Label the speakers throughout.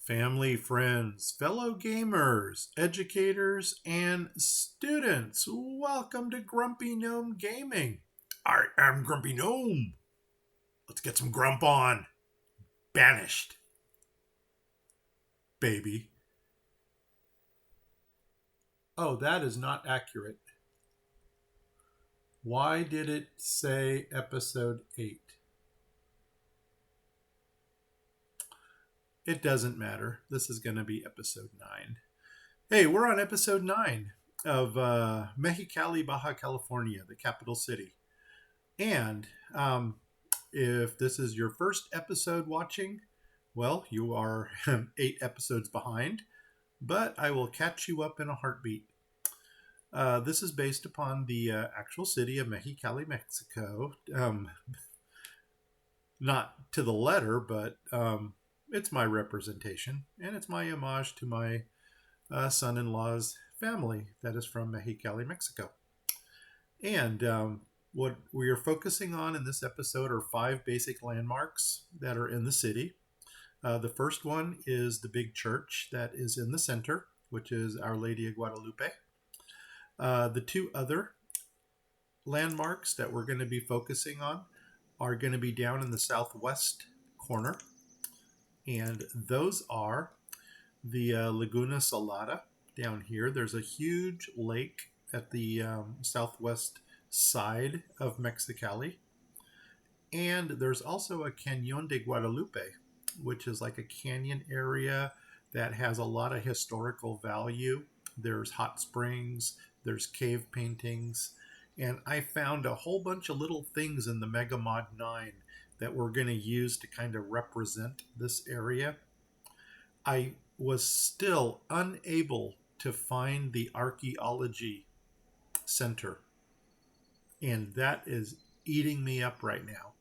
Speaker 1: family, friends, fellow gamers, educators, and students. Welcome to Grumpy Gnome Gaming. I am Grumpy Gnome. Let's get some grump on. Banished, baby. Oh, that is not accurate. Why did it say episode 8? It doesn't matter. This is going to be episode 9. Hey, we're on episode 9 of Mexicali, Baja California, the capital city. And if this is your first episode watching, well, you are 8 episodes behind, but I will catch you up in a heartbeat. This is based upon the actual city of Mexicali, Mexico. Not to the letter, but it's my representation, and it's my homage to my son-in-law's family that is from Mexicali, Mexico. And what we are focusing on in this episode are 5 basic landmarks that are in the city. The first one is the big church that is in the center, which is Our Lady of Guadalupe. The 2 other landmarks that we're going to be focusing on are going to be down in the southwest corner. And those are the Laguna Salada down here. There's a huge lake at the southwest side of Mexicali. And there's also a Cañón de Guadalupe, which is like a canyon area that has a lot of historical value. There's hot springs, there's cave paintings, and I found a whole bunch of little things in the Megamod 9 that we're going to use to kind of represent this area. I was still unable to find the archaeology center, and that is eating me up right now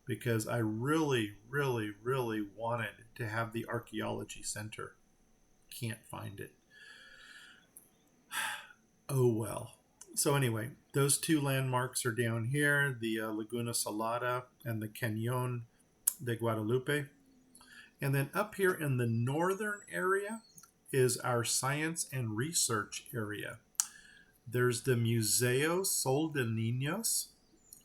Speaker 1: because I really wanted to have the archaeology center. Can't find it. Oh well. So anyway, those 2 landmarks are down here, the Laguna Salada and the Cañón de Guadalupe. And then up here in the northern area is our science and research area. There's the Museo Sol de Niños,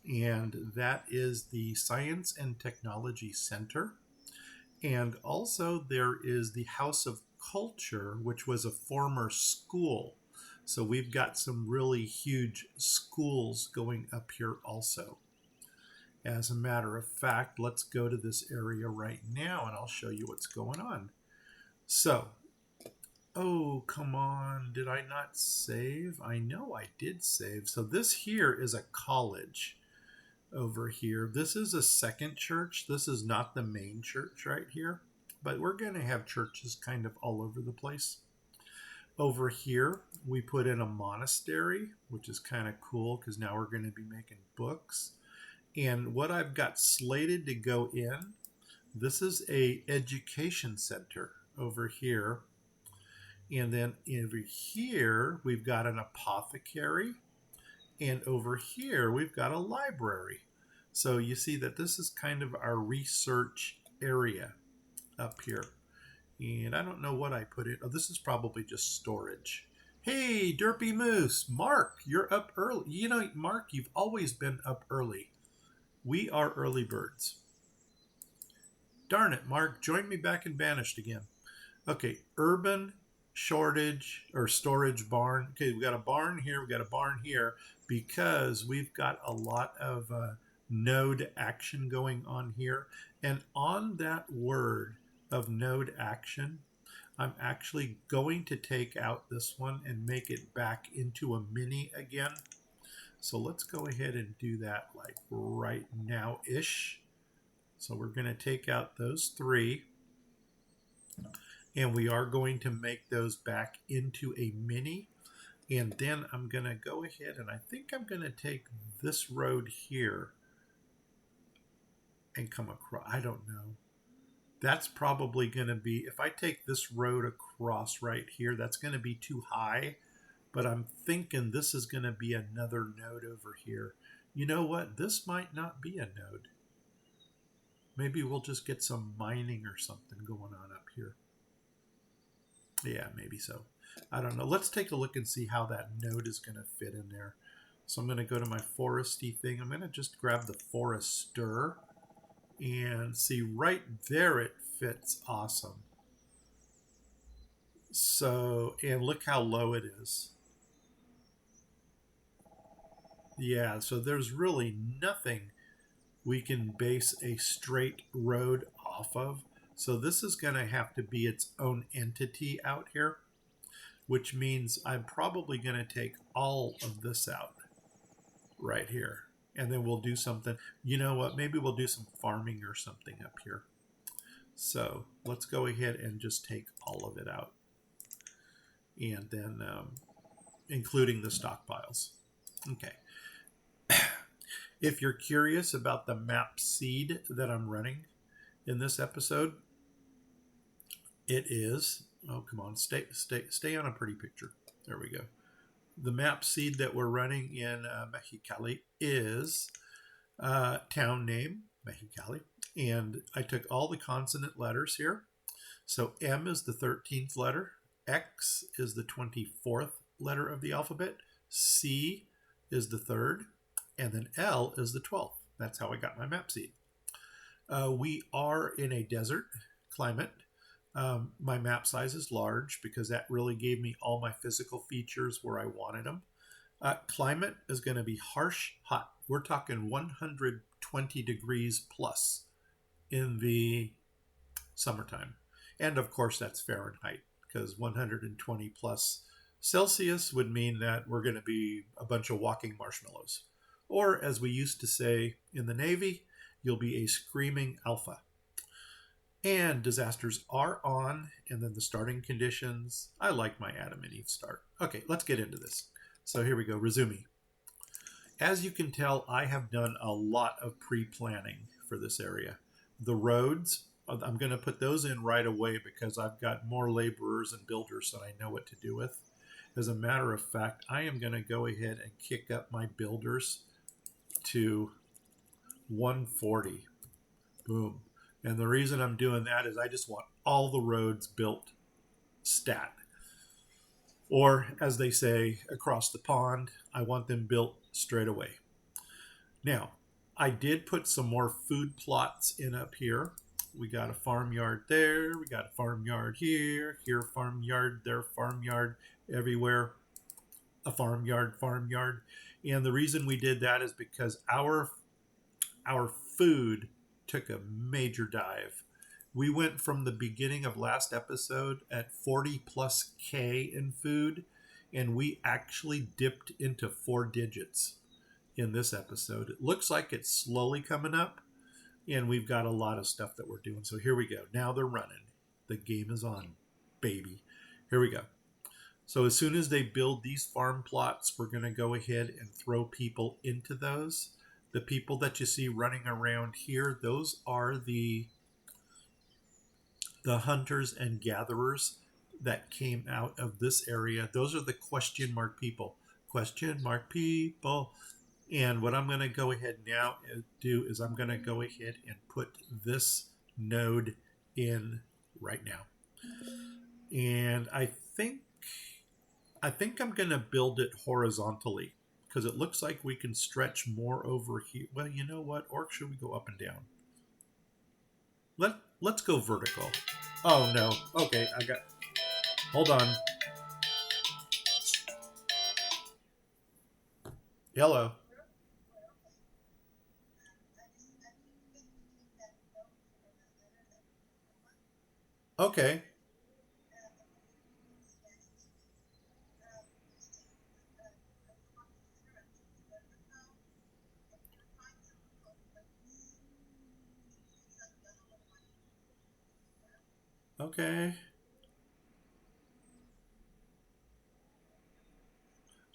Speaker 1: and that is the Science and Technology Center. And also there is the House of Culture, which was a former school. So we've got some really huge schools going up here also. As a matter of fact, let's go to this area right now and I'll show you what's going on. So, oh, come on. Did I not save? I know I did save. So this here is a college over here. This is a second church. This is not the main church right here, but we're going to have churches kind of all over the place. Over here, we put in a monastery, which is kind of cool because now we're going to be making books. And what I've got slated to go in, this is a education center over here. And then over here, we've got an apothecary. And over here, we've got a library. So you see that this is kind of our research area up here. And I don't know what I put in. Oh, this is probably just storage. Hey, Derpy Moose. Mark, you're up early. You know, Mark, you've always been up early. We are early birds. Darn it, Mark. Join me back in Banished again. Okay, urban shortage or storage barn. Okay, we got a barn here. We got a barn here because we've got a lot of node action going on here. And on that word of node action, I'm actually going to take out this one and make it back into a mini again. So let's go ahead and do that like right now-ish. So we're going to take out those 3. And we are going to make those back into a mini. And then I'm going to go ahead and I think I'm going to take this road here and come across. I don't know. That's probably going to be, if I take this road across right here, that's going to be too high. But I'm thinking this is going to be another node over here. You know what? This might not be a node. Maybe we'll just get some mining or something going on up here. Yeah, maybe so. I don't know. Let's take a look and see how that node is going to fit in there. So I'm going to go to my foresty thing. I'm going to just grab the forester and see right there it fits awesome. So, and look how low it is. Yeah, so there's really nothing we can base a straight road off of. So this is going to have to be its own entity out here, which means I'm probably going to take all of this out right here. And then we'll do something, you know what, maybe we'll do some farming or something up here. So let's go ahead and just take all of it out. And then including the stockpiles. Okay. If you're curious about the map seed that I'm running in this episode, it is, oh, come on, stay on a pretty picture. There we go. The map seed that we're running in Mexicali is town name, Mexicali. And I took all the consonant letters here. So M is the 13th letter. X is the 24th letter of the alphabet. C is the 3rd. And then L is the 12th. That's how I got my map seed. We are in a desert climate. My map size is large because that really gave me all my physical features where I wanted them. Climate is going to be harsh, hot. We're talking 120 degrees plus in the summertime. And of course, that's Fahrenheit because 120 plus Celsius would mean that we're going to be a bunch of walking marshmallows. Or, as we used to say in the Navy, you'll be a screaming alpha. And disasters are on, and then the starting conditions. I like my Adam and Eve start. Okay, let's get into this. So here we go, resume. As you can tell, I have done a lot of pre-planning for this area. The roads, I'm going to put those in right away because I've got more laborers and builders that I know what to do with. As a matter of fact, I am going to go ahead and kick up my builders to 140. Boom. And the reason I'm doing that is I just want all the roads built stat. Or, as they say across the pond, I want them built straight away. Now, I did put some more food plots in up here. We got a farmyard there. We got a farmyard here. Here, farmyard. There, farmyard. Everywhere, a farmyard. And the reason we did that is because our food took a major dive. We went from the beginning of last episode at 40 plus K in food, and we actually dipped into 4 digits in this episode. It looks like it's slowly coming up, and we've got a lot of stuff that we're doing. So here we go. Now they're running. The game is on, baby. Here we go. So as soon as they build these farm plots, we're going to go ahead and throw people into those. The people that you see running around here, those are the hunters and gatherers that came out of this area. Those are the question mark people. Question mark people. And what I'm going to go ahead now and do is I'm going to go ahead and put this node in right now. And I think I'm going to build it horizontally because it looks like we can stretch more over here. Well, you know what? Or should we go up and down? Let's go vertical. Oh, no. Okay, hold on. Hello. Okay. Okay.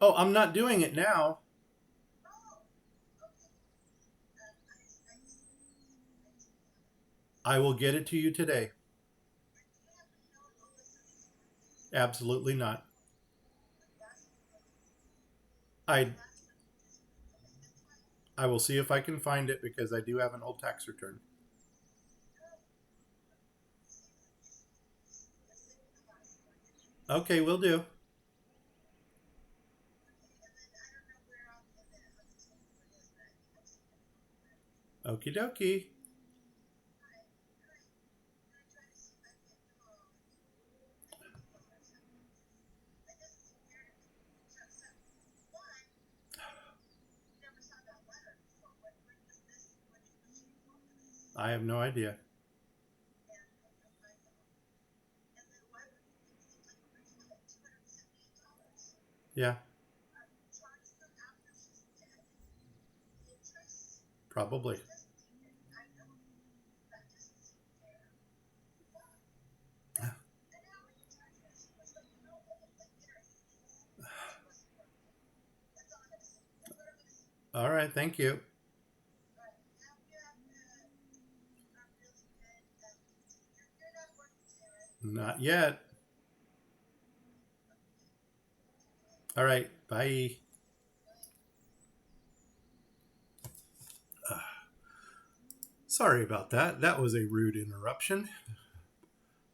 Speaker 1: Oh, I'm not doing it now. I will get it to you today. Absolutely not. I I will see if I can find it because I do have an old tax return. Okay, we'll do. Okie dokie. I have no idea. Yeah, probably. All right, thank you. Not yet. All right, bye. Sorry about that. That was a rude interruption.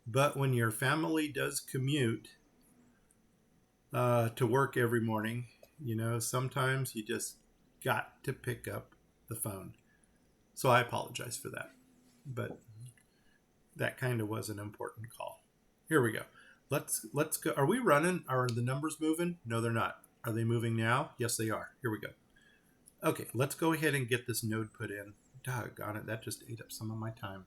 Speaker 1: But when your family does commute to work every morning, sometimes you just got to pick up the phone. So I apologize for that. But that kind of was an important call. Here we go. Let's go. Are we running? Are the numbers moving? No, they're not. Are they moving now? Yes, they are. Here we go. Okay, let's go ahead and get this node put in. Doggone it, that just ate up some of my time.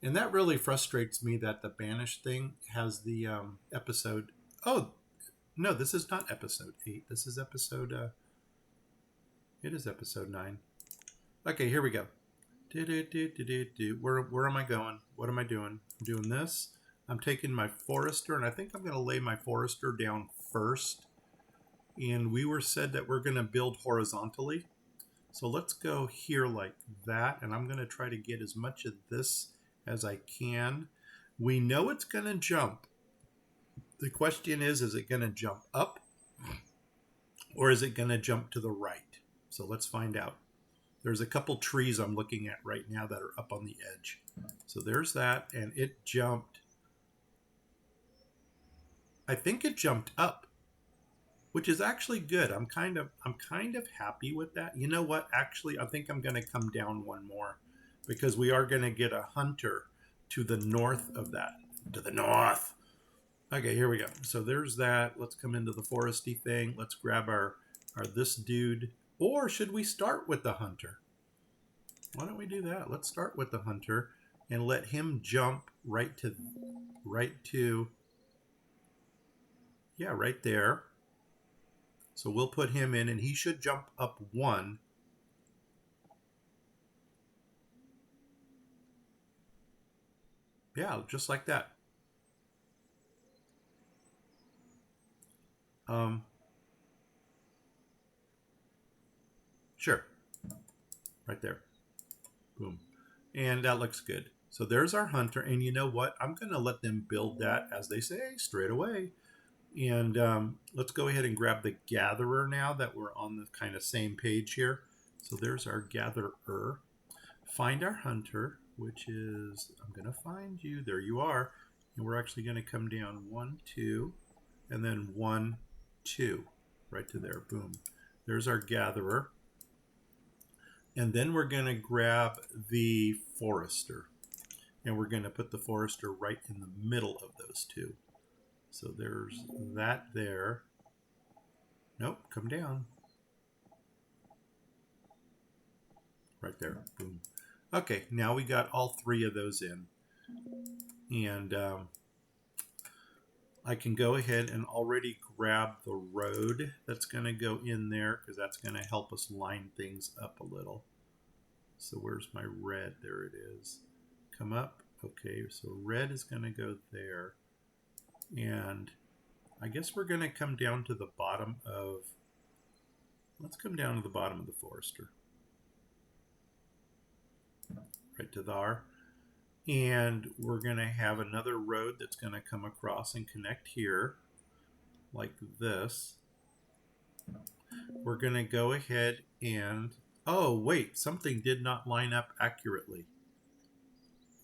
Speaker 1: And that really frustrates me that the Banished thing has the episode. Oh, no, this is not episode 8. This is episode. It is episode 9. Okay, here we go. Where am I going? What am I doing? I'm doing this. I'm taking my forester, and I think I'm going to lay my forester down first. And we were said that we're going to build horizontally. So let's go here like that, and I'm going to try to get as much of this as I can. We know it's going to jump. The question is it going to jump up or is it going to jump to the right? So let's find out. There's a couple trees I'm looking at right now that are up on the edge. So there's that, and it jumped. I think it jumped up, which is actually good. I'm kind of happy with that. You know what? Actually, I think I'm going to come down one more because we are going to get a hunter to the north of that. To the north. Okay, here we go. So there's that. Let's come into the foresty thing. Let's grab our this dude. Or should we start with the hunter? Why don't we do that? Let's start with the hunter and let him jump right to yeah, right there. So we'll put him in and he should jump up 1. Yeah, just like that. Um, sure. Right there. Boom. And that looks good. So there's our hunter. And you know what? I'm going to let them build that, as they say, straight away. And let's go ahead and grab the gatherer now that we're on the kind of same page here. So there's our gatherer. Find our hunter, which is, I'm going to find you. There you are. And we're actually going to come down 1, 2, and then 1, 2. Right to there. Boom. There's our gatherer. And then we're going to grab the forester. And we're going to put the forester right in the middle of those two. So there's that there. Nope, come down. Right there. Boom. Okay, now we got all 3 of those in. And I can go ahead and already grab the road that's going to go in there because that's going to help us line things up a little. So where's my red? There it is. Come up. Okay, so red is going to go there. And I guess we're going to come down to the bottom of, let's come down to the bottom of the forester. Right to there. And we're going to have another road that's going to come across and connect here like this. We're going to go ahead and, oh wait, something did not line up accurately.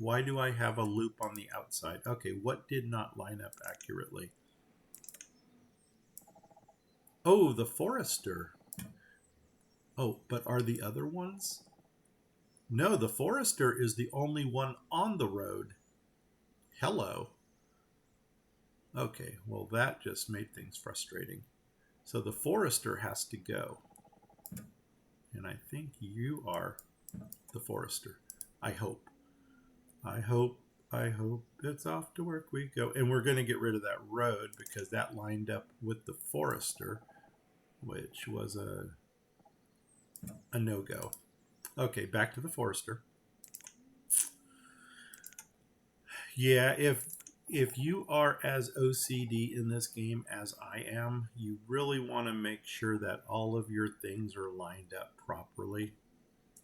Speaker 1: Why do I have a loop on the outside? Okay, what did not line up accurately? Oh, the forester. Oh, but are the other ones? No, the forester is the only one on the road. Hello. Okay, well, that just made things frustrating. So the forester has to go. And I think you are the forester. I hope. I hope. I hope it's off to work we go. And we're going to get rid of that road because that lined up with the forester, which was a no-go. Okay, back to the forester. Yeah, if you are as OCD in this game as I am, you really want to make sure that all of your things are lined up properly,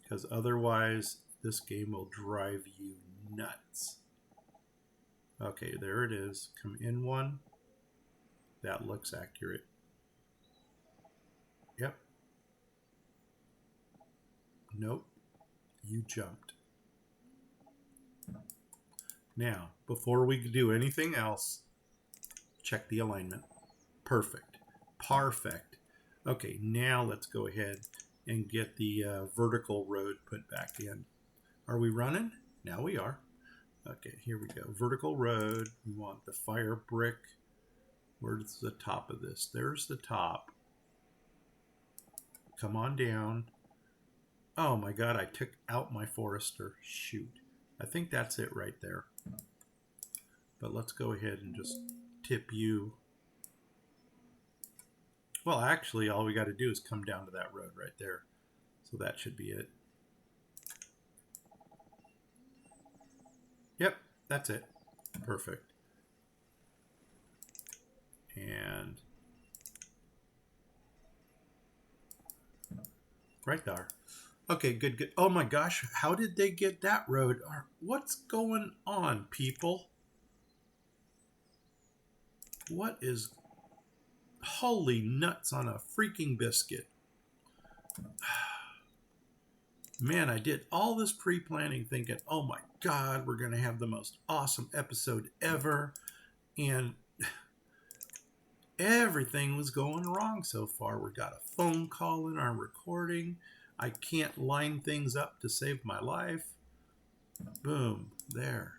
Speaker 1: because otherwise this game will drive you nuts. Okay, there it is. Come in one. That looks accurate. Yep. Nope. You jumped. Now, before we do anything else, check the alignment. Perfect. Perfect. Okay, now let's go ahead and get the vertical road put back in. Are we running? Now we are. Okay, here we go. Vertical road. We want the fire brick. Where's the top of this? There's the top. Come on down. Oh my god, I took out my forester. Shoot. I think that's it right there. But let's go ahead and just tip you. Well, actually, all we got to do is come down to that road right there. So that should be it. Yep, that's it. Perfect. And right there. Okay, good, good. Oh my gosh, how did they get that road? What's going on, people? What is... Holy nuts on a freaking biscuit. Man, I did all this pre-planning thinking, oh my god, we're going to have the most awesome episode ever. And everything was going wrong so far. We got a phone call in our recording. I can't line things up to save my life. Boom, there.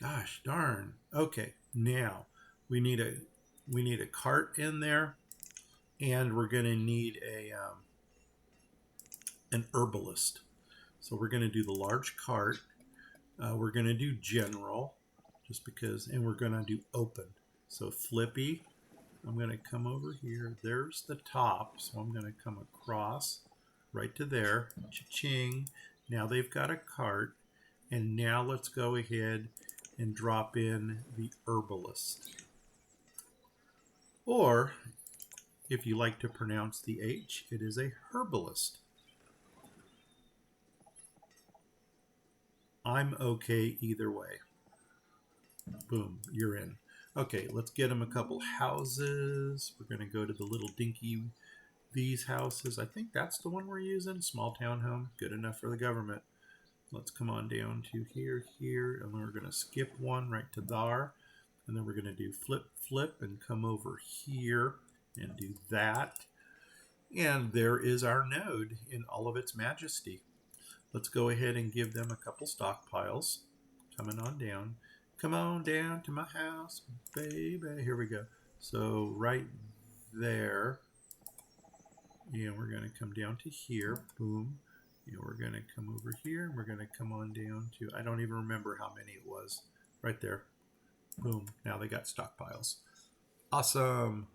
Speaker 1: Gosh darn. Okay, now we need a cart in there, and we're going to need an herbalist. So we're going to do the large cart. We're going to do general, just because, and we're going to do open. So Flippy, I'm going to come over here. There's the top, so I'm going to come across right to there. Cha-ching. Now they've got a cart, and now let's go ahead and drop in the herbalist. Or, if you like to pronounce the H, it is a herbalist. I'm okay either way. Boom, you're in. Okay, let's get them a couple houses. We're going to go to the little dinky these houses. I think that's the one we're using. Small town home. Good enough for the government. Let's come on down to here, and we're going to skip one right to there. And then we're going to do flip, flip, and come over here and do that. And there is our node in all of its majesty. Let's go ahead and give them a couple stockpiles. Coming on down. Come on down to my house, baby. Here we go. So right there. And we're going to come down to here. Boom. And we're going to come over here. And we're going to come on down to, I don't even remember how many it was. Right there. Boom. Now they got stockpiles. Awesome.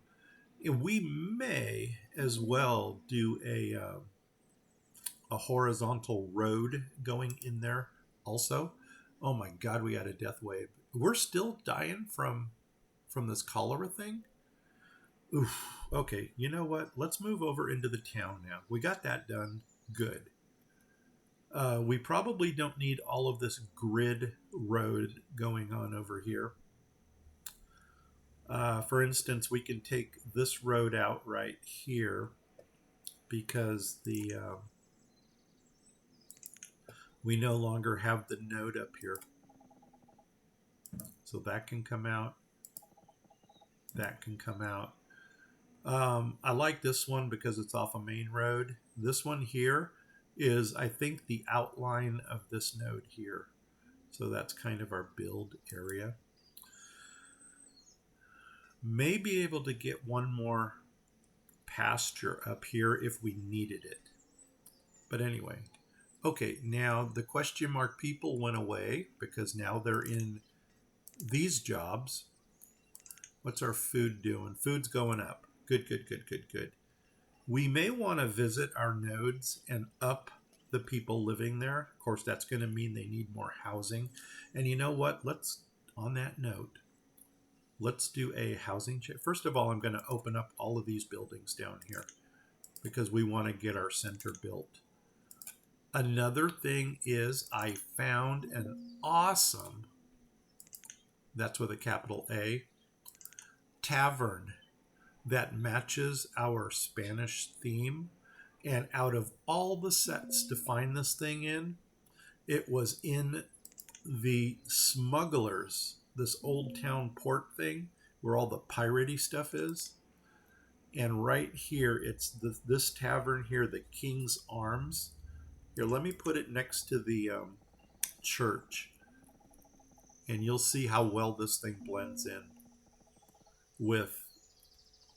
Speaker 1: And we may as well do a horizontal road going in there also. Oh my god, we had a death wave. We're still dying from this cholera thing. Oof. Okay, you know what? Let's move over into the town now. We got that done. Good. We probably don't need all of this grid road going on over here. For instance, we can take this road out right here because we no longer have the node up here. So that can come out. That can come out. I like this one because it's off a main road. This one here is, I think, the outline of this node here. So that's kind of our build area. May be able to get one more pasture up here if we needed it. But anyway, okay, now the question mark people went away because now they're in these jobs. What's our food doing? Food's going up. Good, good, good, good, good. We may want to visit our nodes and up the people living there. Of course, that's going to mean they need more housing. And you know what? Let's, on that note, let's do a housing check. First of all, I'm going to open up all of these buildings down here because we want to get our center built. Another thing is I found an awesome, that's with a capital A, tavern that matches our Spanish theme. And out of all the sets to find this thing in, it was in the Smugglers, this old town port thing where all the piratey stuff is. And right here, it's this tavern here, the King's Arms. Here, let me put it next to the church. And you'll see how well this thing blends in with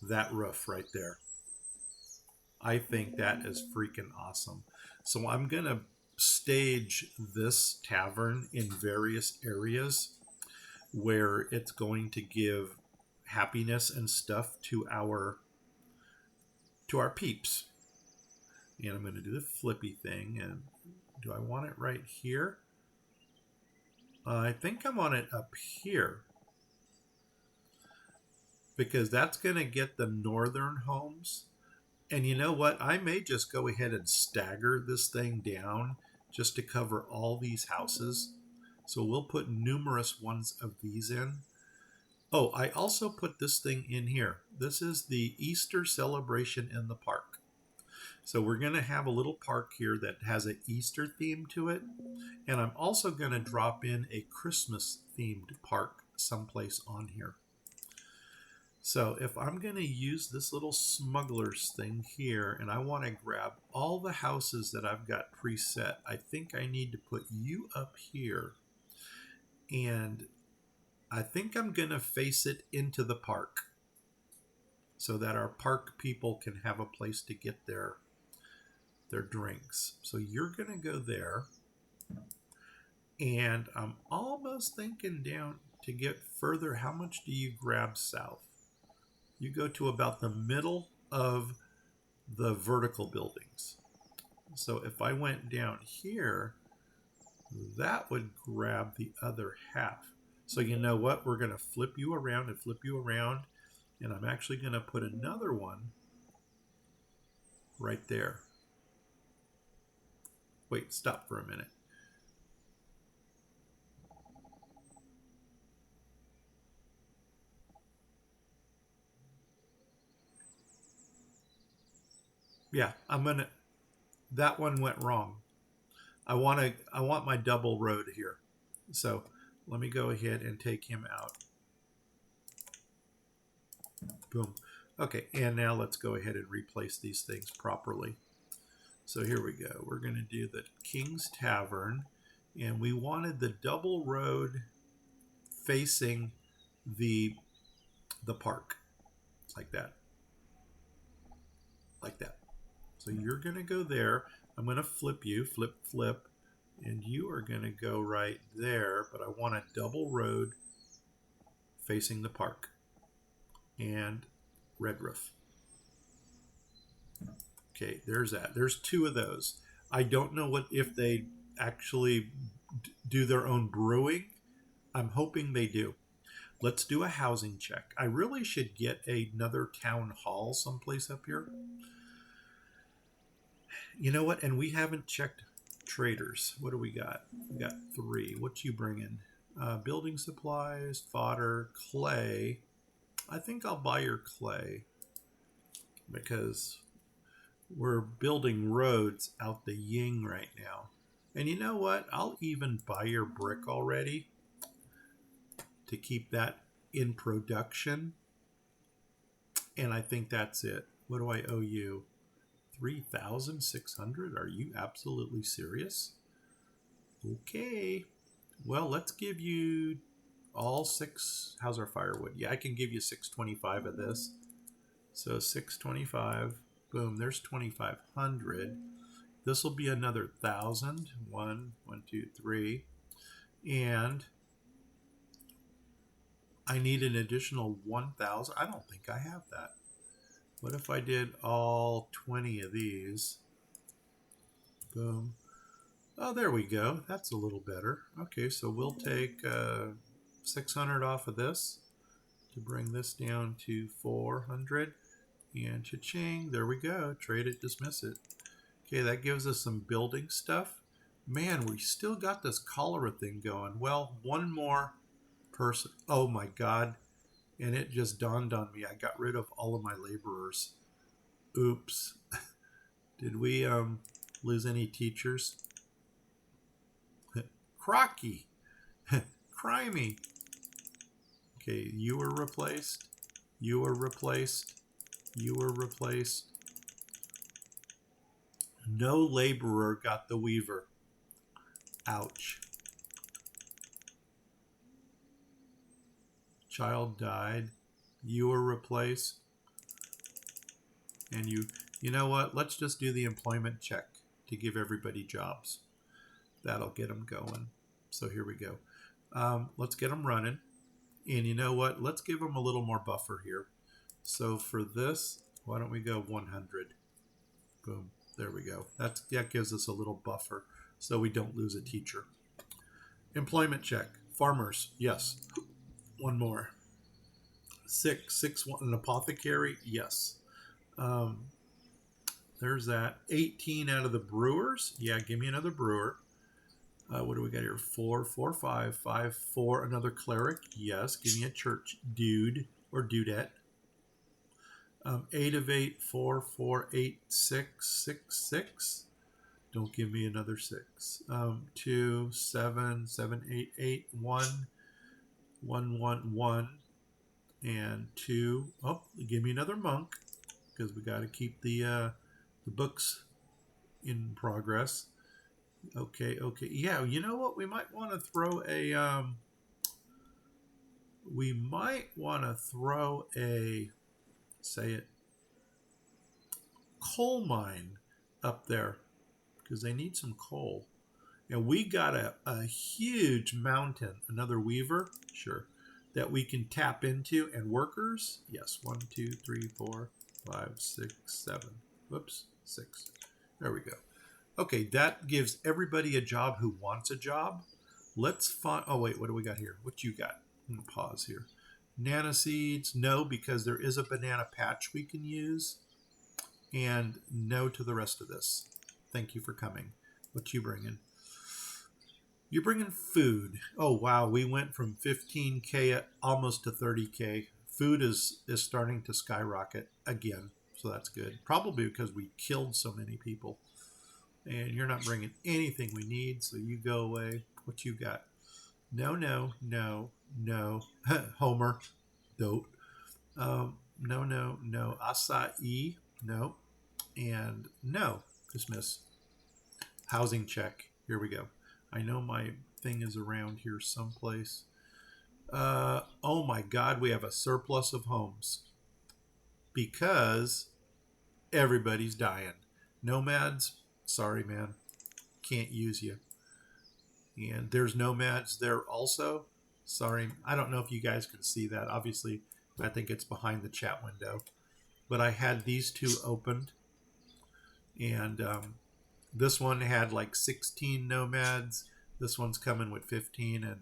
Speaker 1: that roof right there. I think that is freaking awesome. So I'm going to stage this tavern in various areas where it's going to give happiness and stuff to our peeps. And I'm going to do the flippy thing. And do I want it right here? I think I want it up here, because that's going to get the northern homes. And you know what? I may just go ahead and stagger this thing down just to cover all these houses. So we'll put numerous ones of these in. Oh, I also put this thing in here. This is the Easter celebration in the park. So we're going to have a little park here that has an Easter theme to it. And I'm also going to drop in a Christmas themed park someplace on here. So if I'm going to use this little smugglers thing here and I want to grab all the houses that I've got preset, I think I need to put you up here. And I think I'm going to face it into the park so that our park people can have a place to get their drinks. So you're going to go there. And I'm almost thinking down to get further. How much do you grab south? You go to about the middle of the vertical buildings. So if I went down here, that would grab the other half. So you know what? We're going to flip you around and flip you around. And I'm actually going to put another one right there. Wait, stop for a minute. Yeah, that one went wrong. I want my double road here. So let me go ahead and take him out. Boom. Okay, and now let's go ahead and replace these things properly. So here we go. We're going to do the King's Tavern, and we wanted the double road facing the park, like that. Like that. So you're going to go there. I'm going to flip you, flip, flip, and you are going to go right there, but I want a double road facing the park and red roof. Okay, there's that. There's two of those. I don't know if they actually do their own brewing. I'm hoping they do. Let's do a housing check. I really should get another town hall someplace up here. You know what? And we haven't checked traders. What do we got? We got 3. What you bringing? Building supplies, fodder, clay. I think I'll buy your clay because we're building roads out the yin right now. And you know what? I'll even buy your brick already to keep that in production. And I think that's it. What do I owe you? 3,600? Are you absolutely serious? Okay. Well, let's give you all 6. How's our firewood? Yeah, I can give you 625 of this. So 625. Boom, there's 2,500. This will be another 1,000. 1, 2, 3. And I need an additional 1,000. I don't think I have that. What if I did all 20 of these? Boom. Oh, there we go. That's a little better. Okay, so we'll take 600 off of this to bring this down to 400. And cha-ching, there we go. Trade it, dismiss it. Okay, that gives us some building stuff. Man, we still got this cholera thing going. Well, one more person. Oh my God. And it just dawned on me. I got rid of all of my laborers. Oops. Did we lose any teachers? Crocky. Crimey. Okay, you were replaced. You were replaced. You were replaced. No laborer got the weaver. Ouch. Child died. You were replaced. And you know what? Let's just do the employment check to give everybody jobs. That'll get them going. So here we go. Let's get them running. And you know what? Let's give them a little more buffer here. So for this, why don't we go 100? Boom. There we go. That gives us a little buffer so we don't lose a teacher. Employment check. Farmers, yes. One more. 6, an apothecary, yes. There's that. 18 out of the brewers. Yeah, give me another brewer. What do we got here? 4, 4, 5, 5, 4. Another cleric. Yes. Give me a church dude or dudette. 8 of 8, 4, 4, 8, 6, 6, 6. Don't give me another 6. 2, 7, 7, 8, 8, 1, 1, 1, 1, and 2. Oh, give me another monk because we got to keep the books in progress. Okay. Yeah, you know what? We might want to throw a say it, coal mine up there because they need some coal. And we got a huge mountain, another weaver, sure, that we can tap into. And workers, yes, 1, 2, 3, 4, 5, 6, 7. Whoops, 6. There we go. Okay, that gives everybody a job who wants a job. Let's find, oh wait, what do we got here? What you got? I'm gonna pause here. Banana seeds, no, because there is a banana patch we can use. And no to the rest of this. Thank you for coming. What you bringing? You're bringing food. Oh, wow. We went from 15K almost to 30K. Food is starting to skyrocket again. So that's good. Probably because we killed so many people. And you're not bringing anything we need. So you go away. What you got? No. Homer. Don't. No. Acai. No. And no. Dismiss. Housing check. Here we go. I know my thing is around here someplace. Oh my God, we have a surplus of homes because everybody's dying. Nomads, sorry man, can't use you. And there's nomads there also. Sorry, I don't know if you guys can see that. Obviously, I think it's behind the chat window. But I had these two opened. And this one had like 16 nomads. This one's coming with 15, and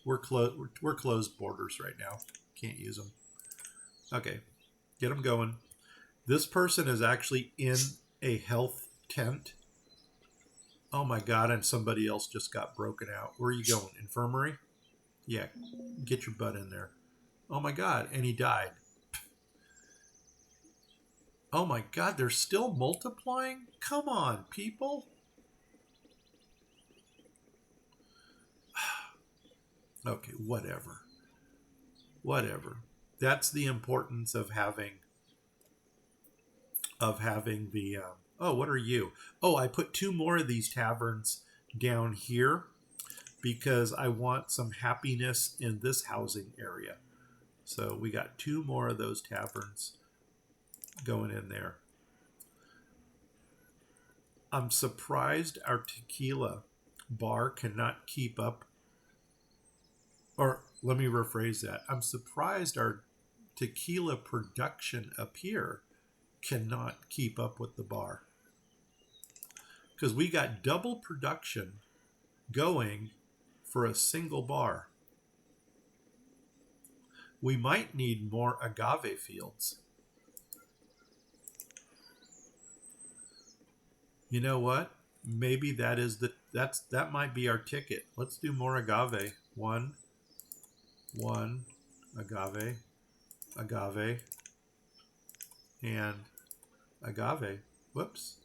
Speaker 1: we're closed borders right now. Can't use them. Okay, get them going. This person is actually in a health tent. Oh my God, and somebody else just got broken out. Where are you going? Infirmary? Yeah, get your butt in there. Oh my God, and he died. Oh my God, they're still multiplying? Come on, people. Okay, whatever. That's the importance of having of having the, oh, what are you? Oh, I put two more of these taverns down here because I want some happiness in this housing area. So we got two more of those taverns going in there. I'm surprised our tequila bar cannot keep up. Or let me rephrase that. I'm surprised our tequila production up here cannot keep up with the bar. Because we got double production going for a single bar. We might need more agave fields. You know what? Maybe that might be our ticket. Let's do more agave. One, agave, agave, and agave. Whoops.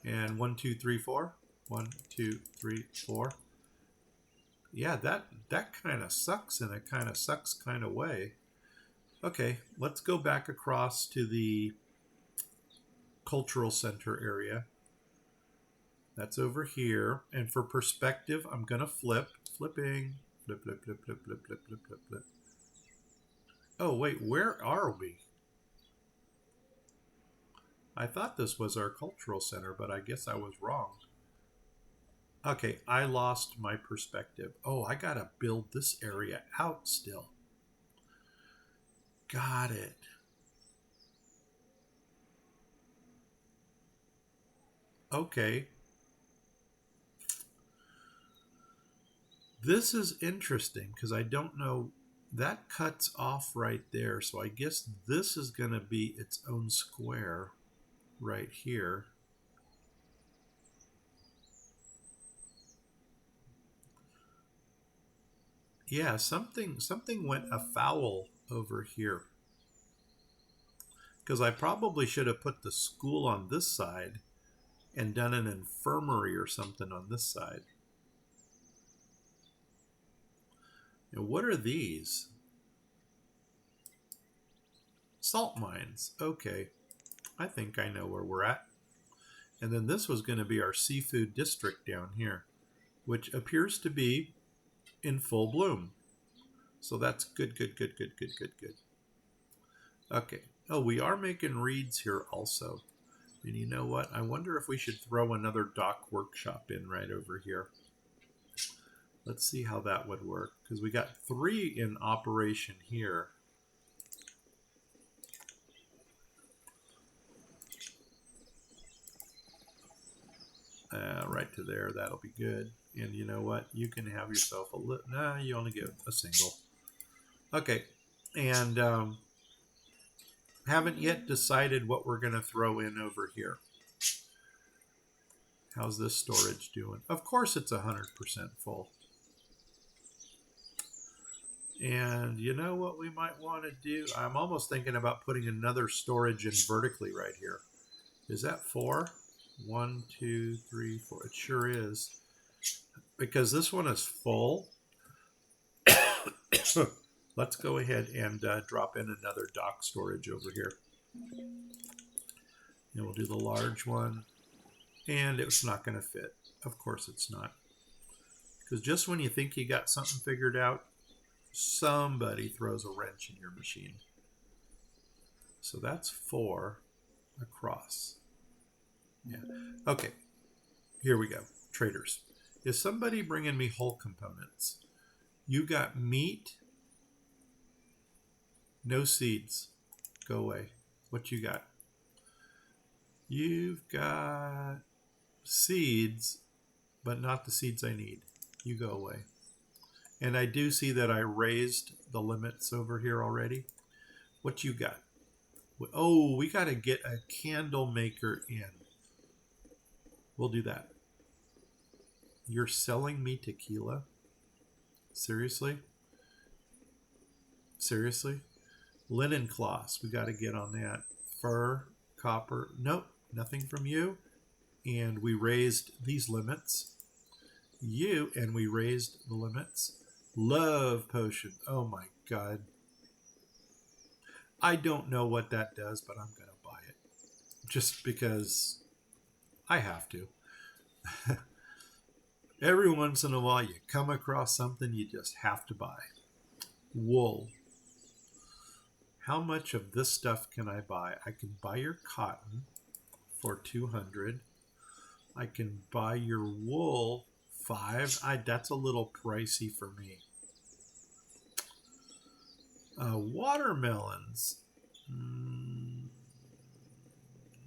Speaker 1: And 1, 2, 3, 4. 1, 2, 3, 4. Yeah, that kind of sucks in a kind of sucks kind of way. Okay, let's go back across to the cultural center area. That's over here. And for perspective, I'm going to flipping, flip, flip, flip, flip, flip, flip, flip, flip, flip. Oh, wait, where are we? I thought this was our cultural center, but I guess I was wrong. Okay, I lost my perspective. Oh, I got to build this area out still. Got it. Okay. This is interesting because I don't know. That cuts off right there. So I guess this is going to be its own square right here. Yeah, something went afoul over here. Because I probably should have put the school on this side and done an infirmary or something on this side. And what are these? Salt mines. Okay. I think I know where we're at. And then this was going to be our seafood district down here, which appears to be in full bloom. So that's good, good, good, good, good, good, good. Okay. Oh, we are making reeds here also. And you know what? I wonder if we should throw another dock workshop in right over here. Let's see how that would work. Because we got 3 in operation here. Right to there. That'll be good. And you know what? You can have yourself a little... Nah, you only get a single. Okay. And haven't yet decided what we're going to throw in over here. How's this storage doing? Of course it's 100% full. And you know what we might want to do? I'm almost thinking about putting another storage in vertically right here. Is that 4? 1, 2, 3, 4. It sure is. Because this one is full. Let's go ahead and drop in another dock storage over here. And we'll do the large one. And it's not going to fit. Of course it's not. Because just when you think you got something figured out, somebody throws a wrench in your machine. So that's 4 across. Yeah. Okay. Here we go. Traders. Is somebody bringing me whole components? You got meat. No seeds. Go away. What you got? You've got seeds, but not the seeds I need. You go away. And I do see that I raised the limits over here already. What you got? Oh, we got to get a candle maker in. We'll do that. You're selling me tequila? Seriously? Seriously? Linen cloths. We got to get on that. Fur, copper. Nope, nothing from you. And we raised these limits. You, and we raised the limits. Love potion. Oh my God. I don't know what that does, but I'm going to buy just because I have to. Every once in a while, you come across something you just have to buy. Wool. How much of this stuff can I buy? I can buy your cotton for 200. I can buy your wool 5. That's a little pricey for me. Watermelons.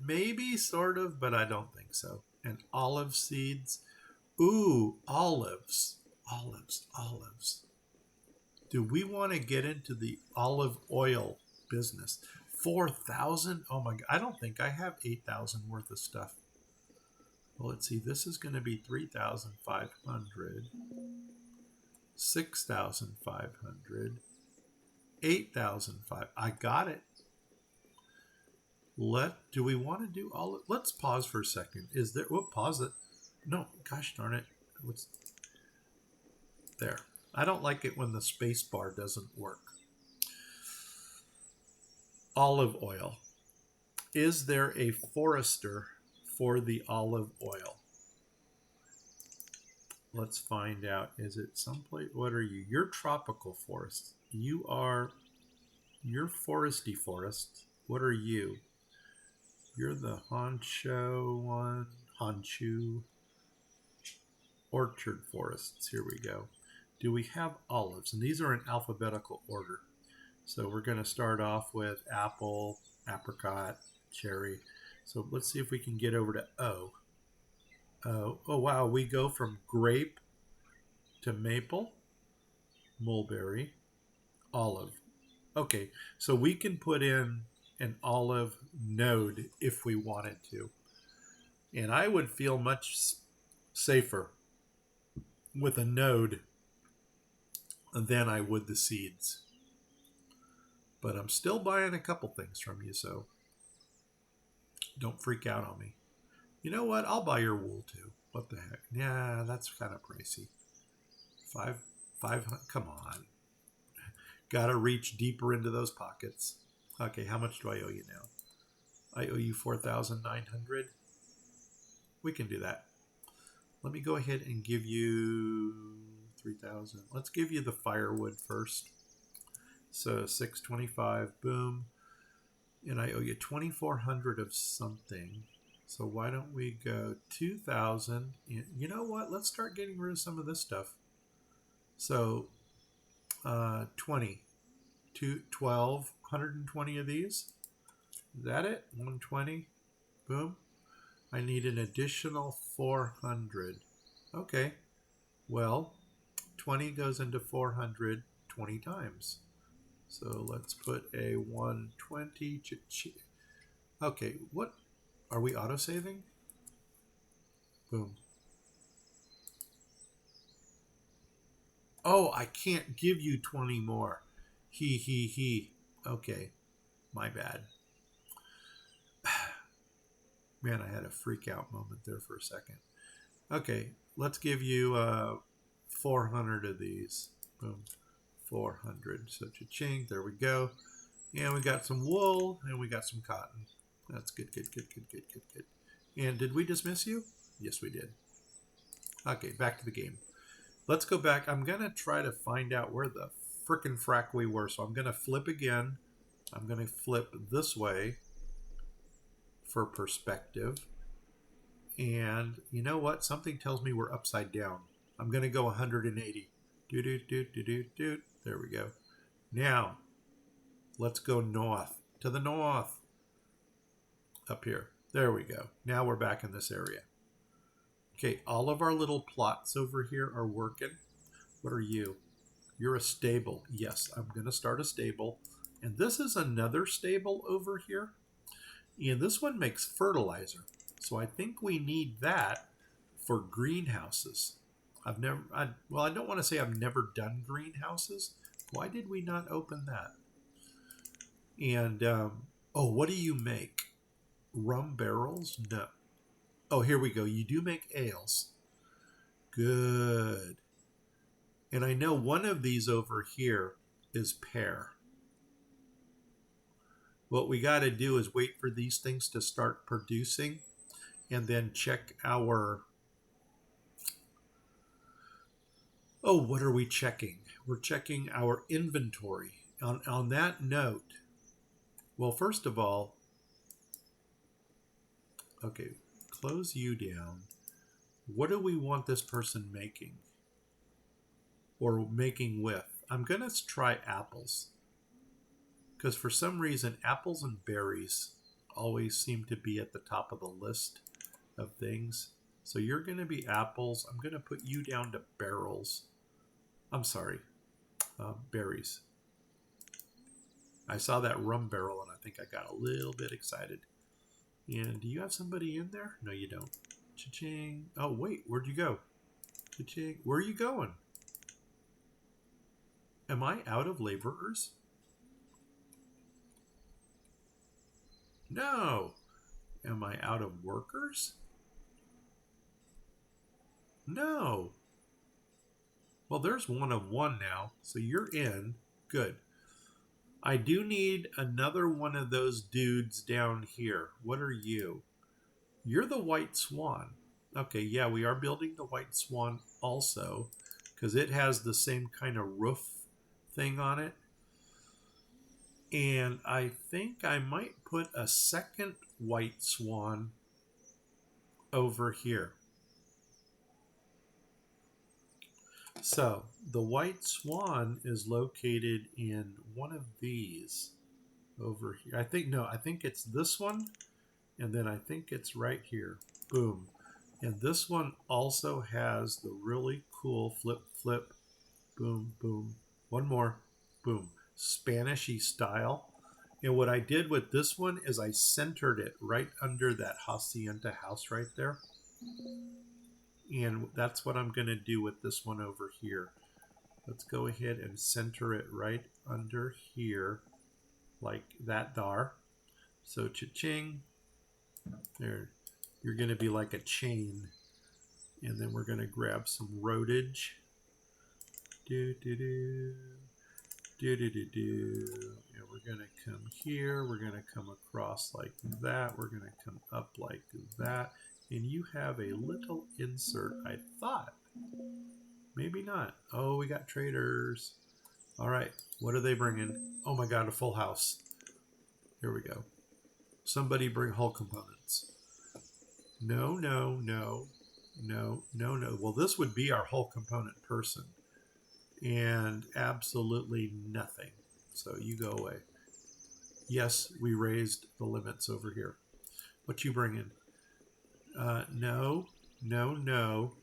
Speaker 1: Maybe, sort of, but I don't think so. And olive seeds. Ooh, olives. Olives. Do we want to get into the olive oil business? 4,000? Oh my God. I don't think I have 8,000 worth of stuff. Well, let's see. This is going to be 3,500. 6,500. 8,500. I got it. Do we want to do all? Let's pause for a second. Is there? Whoop, pause it. No, gosh darn it. What's there? I don't like it when the space bar doesn't work. Olive oil. Is there a forester for the olive oil? Let's find out. Is it someplace? What are you? You're tropical forest. You're foresty forest. What are you? You're the honcho one. Honchu. Orchard forests. Here we go. Do we have olives? And these are in alphabetical order. So we're going to start off with apple, apricot, cherry. So let's see if we can get over to O. Oh, wow. We go from grape to maple, mulberry, olive. Okay, so we can put in an olive node if we wanted to. And I would feel much safer with a node than I would the seeds. But I'm still buying a couple things from you, so don't freak out on me. You know what? I'll buy your wool too. What the heck? Yeah, that's kind of pricey. 500. Come on. Gotta reach deeper into those pockets. Okay, how much do I owe you now? I owe you 4,900. We can do that. Let me go ahead and give you 3,000. Let's give you the firewood first. So 625, boom. And I owe you 2,400 of something. So why don't we go 2,000? And you know what? Let's start getting rid of some of this stuff. So 20, 12, 120 of these. Is that it? 120. Boom. I need an additional 400. Okay. Well, 20 goes into 400 20 times. So let's put a 120. Okay, what? Are we autosaving? Boom. Oh, I can't give you 20 more. He. Okay, my bad. Man, I had a freak out moment there for a second. Okay, let's give you 400 of these. Boom, 400. So cha-ching, there we go. And we got some wool and we got some cotton. That's good. And did we dismiss you? Yes, we did. Okay, back to the game. Let's go back. I'm going to try to find out where the frickin' frack we were. So I'm going to flip again. I'm going to flip this way for perspective. And you know what? Something tells me we're upside down. I'm going to go 180. Do. There we go. Now, let's go north. To the north. Up here. There we go. Now we're back in this area. Okay, all of our little plots over here are working. What are you? You're a stable. Yes, I'm going to start a stable. And this is another stable over here. And this one makes fertilizer. So I think we need that for greenhouses. I don't want to say I've never done greenhouses. Why did we not open that? And, what do you make? Rum barrels? No. Oh, here we go. You do make ales. Good. And I know one of these over here is pear. What we got to do is wait for these things to start producing and then check our... Oh, what are we checking? We're checking our inventory. On that note, well, first of all, okay, close you down. What do we want this person making? Or making with? I'm going to try apples. Because for some reason, apples and berries always seem to be at the top of the list of things. So you're going to be apples. I'm going to put you down to barrels. I'm sorry, berries. I saw that rum barrel and I think I got a little bit excited. And do you have somebody in there? No, you don't. Cha-ching. Oh, wait, where'd you go? Cha-ching. Where are you going? Am I out of laborers? No. Am I out of workers? No. Well, there's 1 of 1 now, so you're in. Good. I do need another one of those dudes down here. What are you? You're the white swan. Okay, yeah, we are building the white swan also because it has the same kind of roof thing on it. And I think I might put a second white swan over here. So the white swan is located in one of these over here. I think it's this one. And then I think it's right here. Boom. And this one also has the really cool flip, flip, boom, boom. One more, boom. Spanishy style. And what I did with this one is I centered it right under that hacienda house right there. And that's what I'm going to do with this one over here. Let's go ahead and center it right under here like that there. So cha-ching. There. You're going to be like a chain. And then we're going to grab some roadage. Do-do-do. Do-do-do-do. And we're going to come here. We're going to come across like that. We're going to come up like that. And you have a little insert, I thought. Maybe not. Oh, we got traders. All right. What are they bringing? Oh, my God, a full house. Here we go. Somebody bring hull components. No, no, no, no, no, no. Well, this would be our hull component person. And absolutely nothing. So you go away. Yes, we raised the limits over here. What you bringing? No, no, no.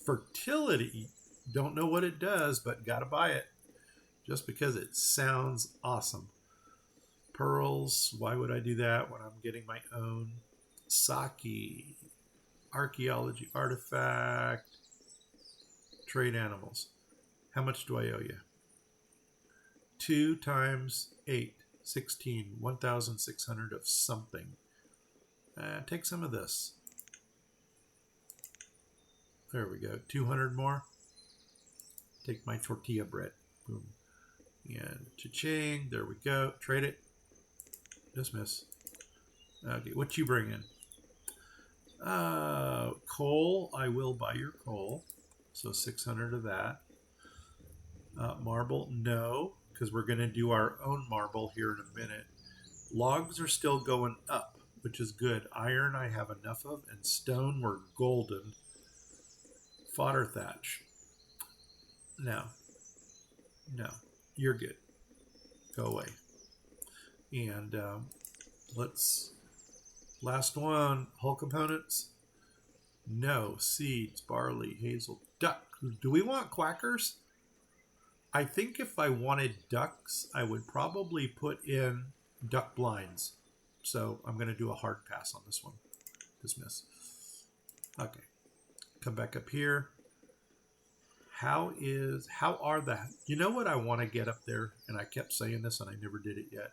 Speaker 1: Fertility. Don't know what it does, but gotta buy it. Just because it sounds awesome. Pearls. Why would I do that when I'm getting my own? Sake. Archaeology artifact. Trade animals. How much do I owe you? 2 times 8. 16. 1,600 of something. Take some of this. There we go. 200 more. Take my tortilla bread. Boom. And cha-ching. There we go. Trade it. Dismiss. Okay, what you bringing? Coal. I will buy your coal. So 600 of that. Marble. No, because we're going to do our own marble here in a minute. Logs are still going up, which is good. Iron I have enough of, and stone we're golden. Fodder thatch. No. No. You're good. Go away. And let's... Last one. Hull components. No. Seeds, barley, hazel, duck. Do we want quackers? I think if I wanted ducks, I would probably put in duck blinds. So I'm going to do a hard pass on this one. Dismiss. Okay. Come back up here. How are the... You know what I want to get up there? And I kept saying this and I never did it yet.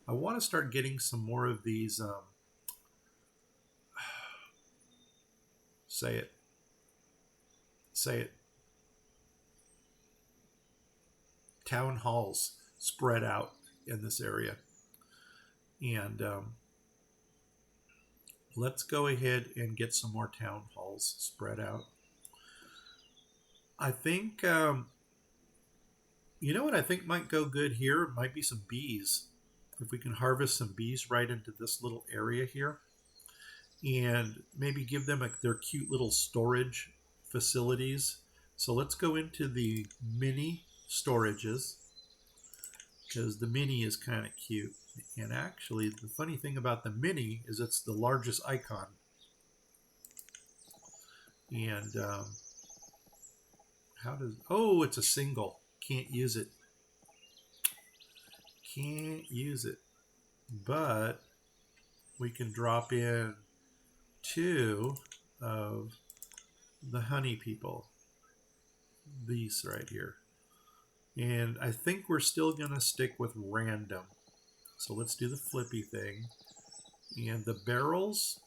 Speaker 1: I want to start getting some more of these... Say it. Say it. Town halls spread out. in this area. And let's go ahead and get some more town halls spread out. I think, you know what I think might go good here? Might be some bees. If we can harvest some bees right into this little area here and maybe give them their cute little storage facilities. So let's go into the mini storages because the mini is kind of cute. And actually, the funny thing about the mini is it's the largest icon. And how does... Oh, it's a single. Can't use it. Can't use it. But we can drop in 2 of the honey people. These right here. And I think we're still going to stick with random. So let's do the flippy thing. And the barrels,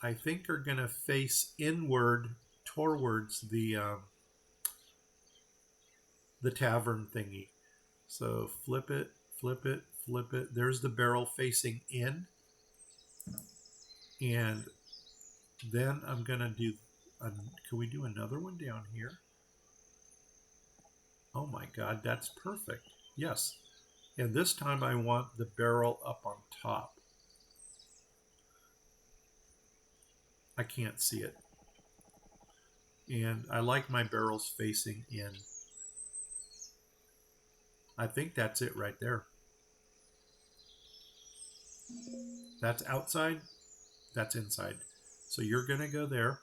Speaker 1: I think, are going to face inward towards the tavern thingy. So flip it, flip it, flip it. There's the barrel facing in. And then I'm going to do... can we do another one down here? Oh my God, that's perfect. Yes. And this time I want the barrel up on top. I can't see it. And I like my barrels facing in. I think that's it right there. That's outside. That's inside. So you're going to go there.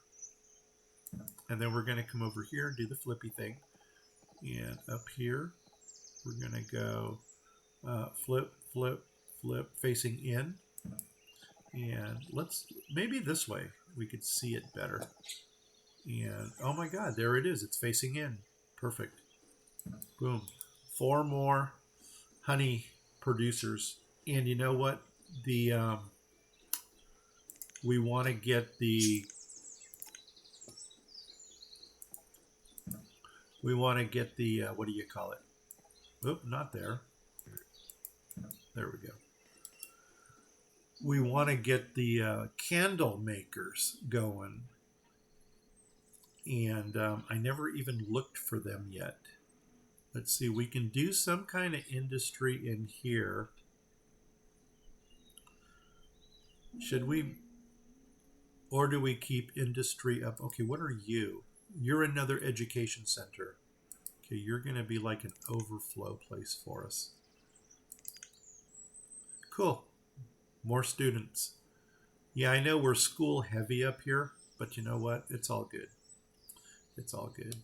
Speaker 1: And then we're going to come over here and do the flippy thing. And up here, we're going to go flip, flip, flip, facing in. And let's, maybe this way, we could see it better. And oh my God, there it is. It's facing in. Perfect. Boom. 4 more honey producers. And you know what? The we want to get the what do you call it? Oop, not there. There we go. We want to get the candle makers going. And I never even looked for them yet. Let's see, we can do some kind of industry in here. Should we, or do we keep industry up? Okay, what are you? You're another education center. Okay, you're going to be like an overflow place for us. Cool. More students. Yeah, I know we're school heavy up here, but you know what? It's all good. It's all good.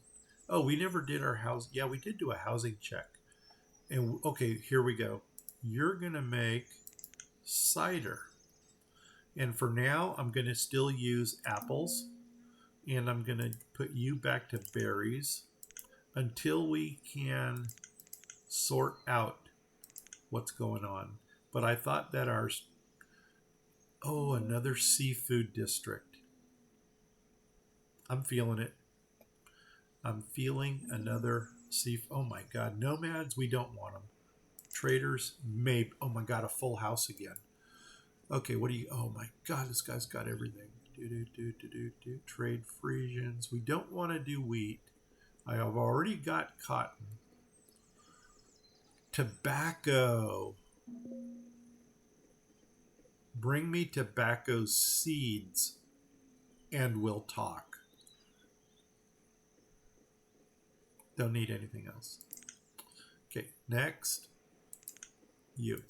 Speaker 1: Oh, we never did our house. Yeah, we did do a housing check. And okay, here we go. You're going to make cider. And for now, I'm going to still use apples. And I'm going to put you back to berries until we can sort out what's going on. But I thought that our... Oh, another seafood district. I'm feeling it. I'm feeling another seafood. Oh my God. Nomads, we don't want them. Traders, maybe. Oh my God, a full house again. Okay, what do you... Oh my God, this guy's got everything. Trade Frisians. We don't want to do wheat. I have already got cotton. Tobacco. Bring me tobacco seeds and we'll talk. Don't need anything else. Okay, next. You.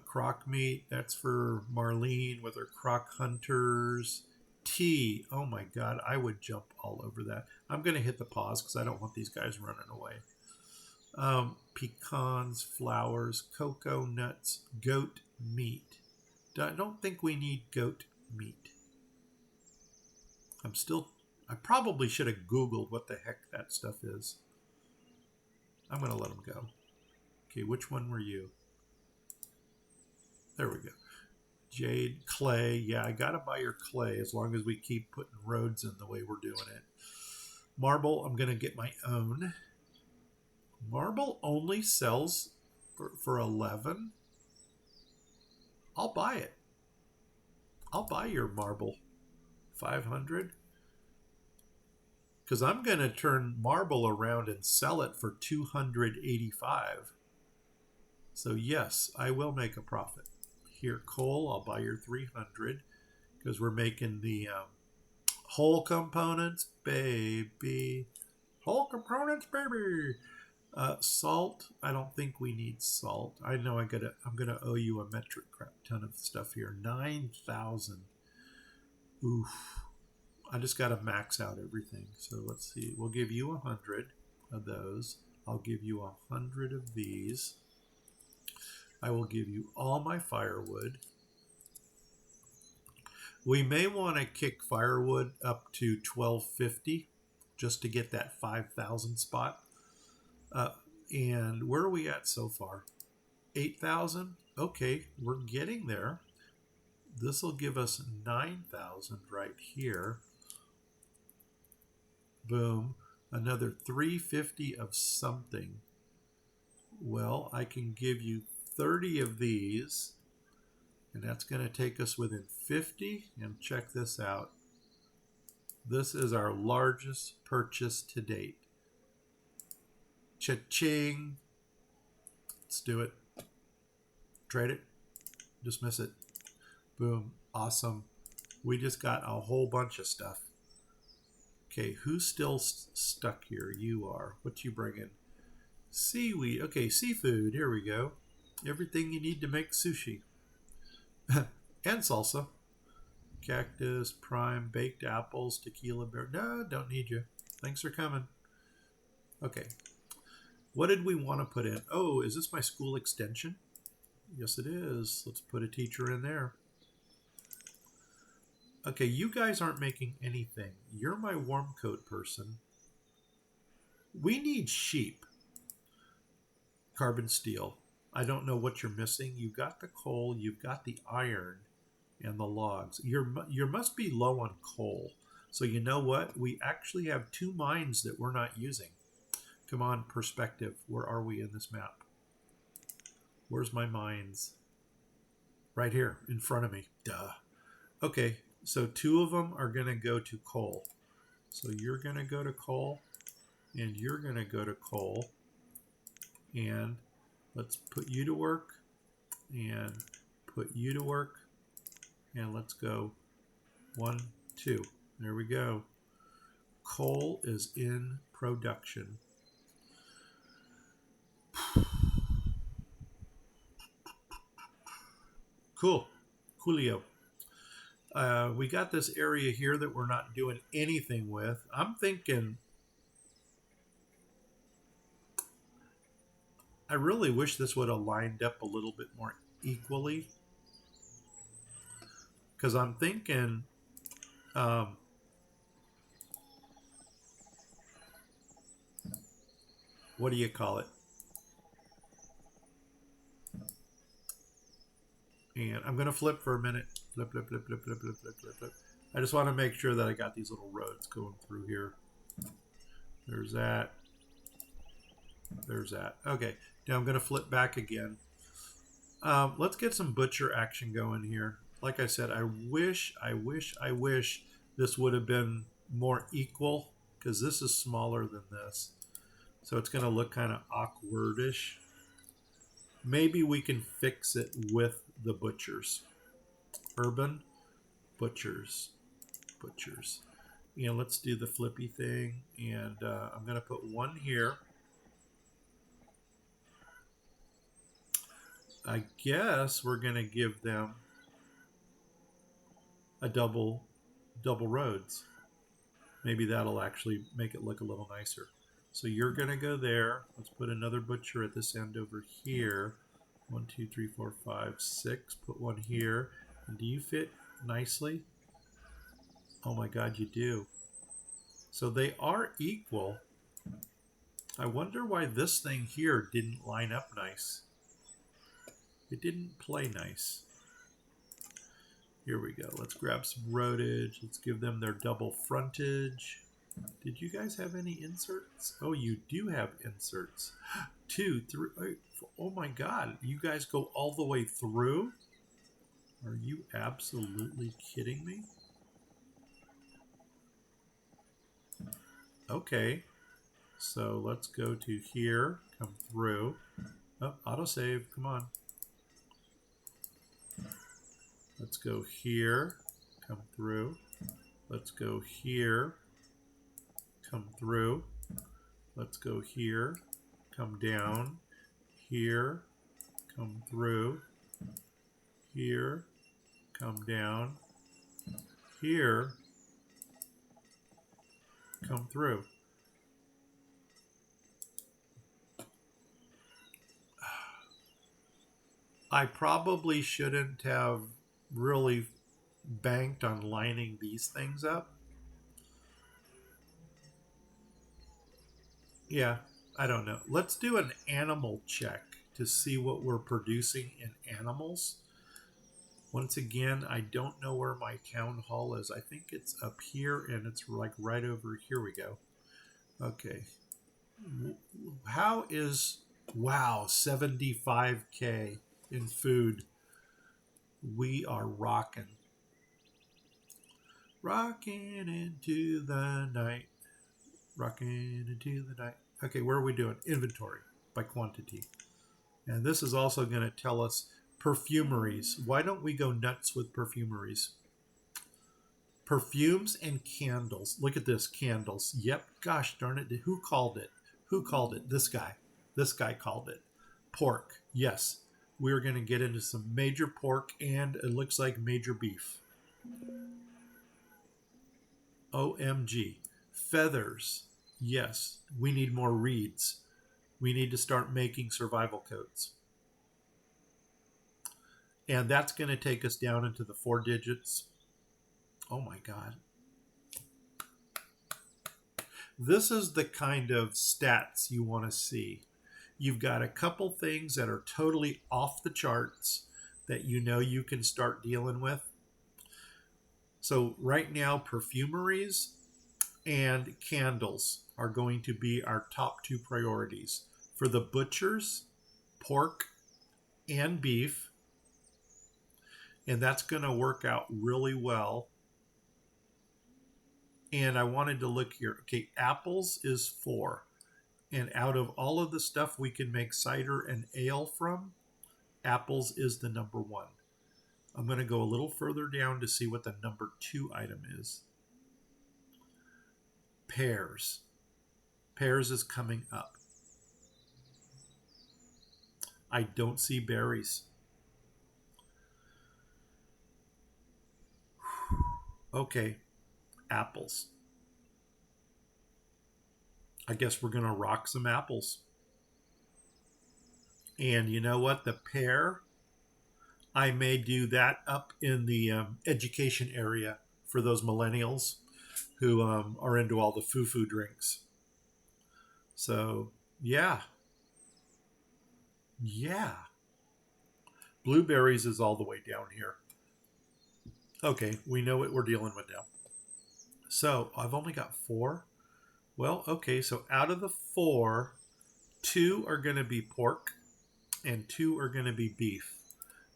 Speaker 1: Croc meat, that's for Marlene with her croc hunters. Tea, oh my God, I would jump all over that. I'm going to hit the pause because I don't want these guys running away. Pecans, flowers, cocoa nuts, goat meat. I don't think we need goat meat. I probably should have Googled what the heck that stuff is. I'm going to let them go. Okay, which one were you? There we go. Jade, clay. Yeah, I got to buy your clay as long as we keep putting roads in the way we're doing it. Marble, I'm going to get my own. Marble only sells for 11. I'll buy it. I'll buy your marble. 500. Because I'm going to turn marble around and sell it for 285. So yes, I will make a profit. Here, coal, I'll buy your 300 because we're making the whole components, baby. Whole components, baby. Salt, I don't think we need salt. I know I'm gonna owe you a metric crap ton of stuff here. 9,000. Oof. I just got to max out everything. So let's see. We'll give you 100 of those. I'll give you 100 of these. I will give you all my firewood. We may want to kick firewood up to 1250 just to get that 5,000 spot. And where are we at so far? 8,000? Okay, we're getting there. This will give us 9,000 right here. Boom. Another 350 of something. Well, I can give you 30 of these. And that's going to take us within 50. And check this out. This is our largest purchase to date. Cha-ching. Let's do it. Trade it. Dismiss it. Boom. Awesome. We just got a whole bunch of stuff. Okay, who's still stuck here? You are. What you bringing? Seaweed. Okay, seafood. Here we go. Everything you need to make sushi. And salsa. Cactus, prime, baked apples, tequila bear. No, don't need you. Thanks for coming. Okay. What did we want to put in? Oh, is this my school extension? Yes, it is. Let's put a teacher in there. Okay, you guys aren't making anything. You're my warm coat person. We need sheep. Carbon steel. I don't know what you're missing. You've got the coal, you've got the iron, and the logs. You must be low on coal. So you know what? We actually have 2 mines that we're not using. Come on, perspective. Where are we in this map? Where's my mines? Right here, in front of me. Duh. Okay, so 2 of them are going to go to coal. So you're going to go to coal, and you're going to go to coal. And let's put you to work, and put you to work, and let's go 1, 2. There we go. Coal is in production. Cool. Coolio. We got this area here that we're not doing anything with. I'm thinking, I really wish this would have lined up a little bit more equally. Because I'm thinking, what do you call it? And I'm going to flip for a minute. Flip, flip, flip, flip, flip, flip, flip, flip, flip. I just want to make sure that I got these little roads going through here. There's that. There's that. Okay. Now I'm going to flip back again. Let's get some butcher action going here. Like I said, I wish this would have been more equal, because this is smaller than this. So it's going to look kind of awkwardish. Maybe we can fix it with the butchers. Urban butchers. Butchers. You know, let's do the flippy thing. And I'm going to put 1 here. I guess we're going to give them a double roads. Maybe that'll actually make it look a little nicer. So you're going to go there. Let's put another butcher at this end over here. 1, 2, 3, 4, 5, 6. Put 1 here. And do you fit nicely? Oh my God, you do. So they are equal. I wonder why this thing here didn't line up nice. It didn't play nice. Here we go. Let's grab some roadage. Let's give them their double frontage. Did you guys have any inserts? Oh, you do have inserts. 2, 3. Oh my God. You guys go all the way through? Are you absolutely kidding me? Okay. So let's go to here, come through. Oh, autosave, come on. Let's go here, come through. Let's go here, come through. Let's go here, come down, here, come through, here, come down, here, come through. I probably shouldn't have really banked on lining these things up. Yeah, I don't know. Let's do an animal check to see what we're producing in animals. Once again, I don't know where my town hall is. I think it's up here and it's like right over here we go. Okay. How is, wow, 75K in food. We are rocking. Rocking into the night. Rocking into the night. Okay, where are we doing? Inventory by quantity. And this is also going to tell us perfumeries. Why don't we go nuts with perfumeries? Perfumes and candles. Look at this, candles. Yep, gosh darn it. Who called it? Who called it? This guy. This guy called it. Pork. Yes, we're going to get into some major pork and it looks like major beef. OMG. Feathers. Yes, we need more reeds. We need to start making survival coats. And that's going to take us down into the 4 digits. Oh my God. This is the kind of stats you want to see. You've got a couple things that are totally off the charts that you know you can start dealing with. So right now, perfumeries and candles are going to be our top 2 priorities. For the butchers, pork and beef. And that's going to work out really well. And I wanted to look here. Okay, apples is 4. And out of all of the stuff we can make cider and ale from, apples is the number 1. I'm going to go a little further down to see what the number 2 item is. Pears. Pears is coming up. I don't see berries. Okay, apples. I guess we're going to rock some apples. And you know what? The pear, I may do that up in the education area for those millennials who are into all the foo-foo drinks. So, yeah. Yeah. Blueberries is all the way down here. Okay, we know what we're dealing with now. So, I've only got 4. Well, okay, so out of the 4, 2 are going to be pork and 2 are going to be beef.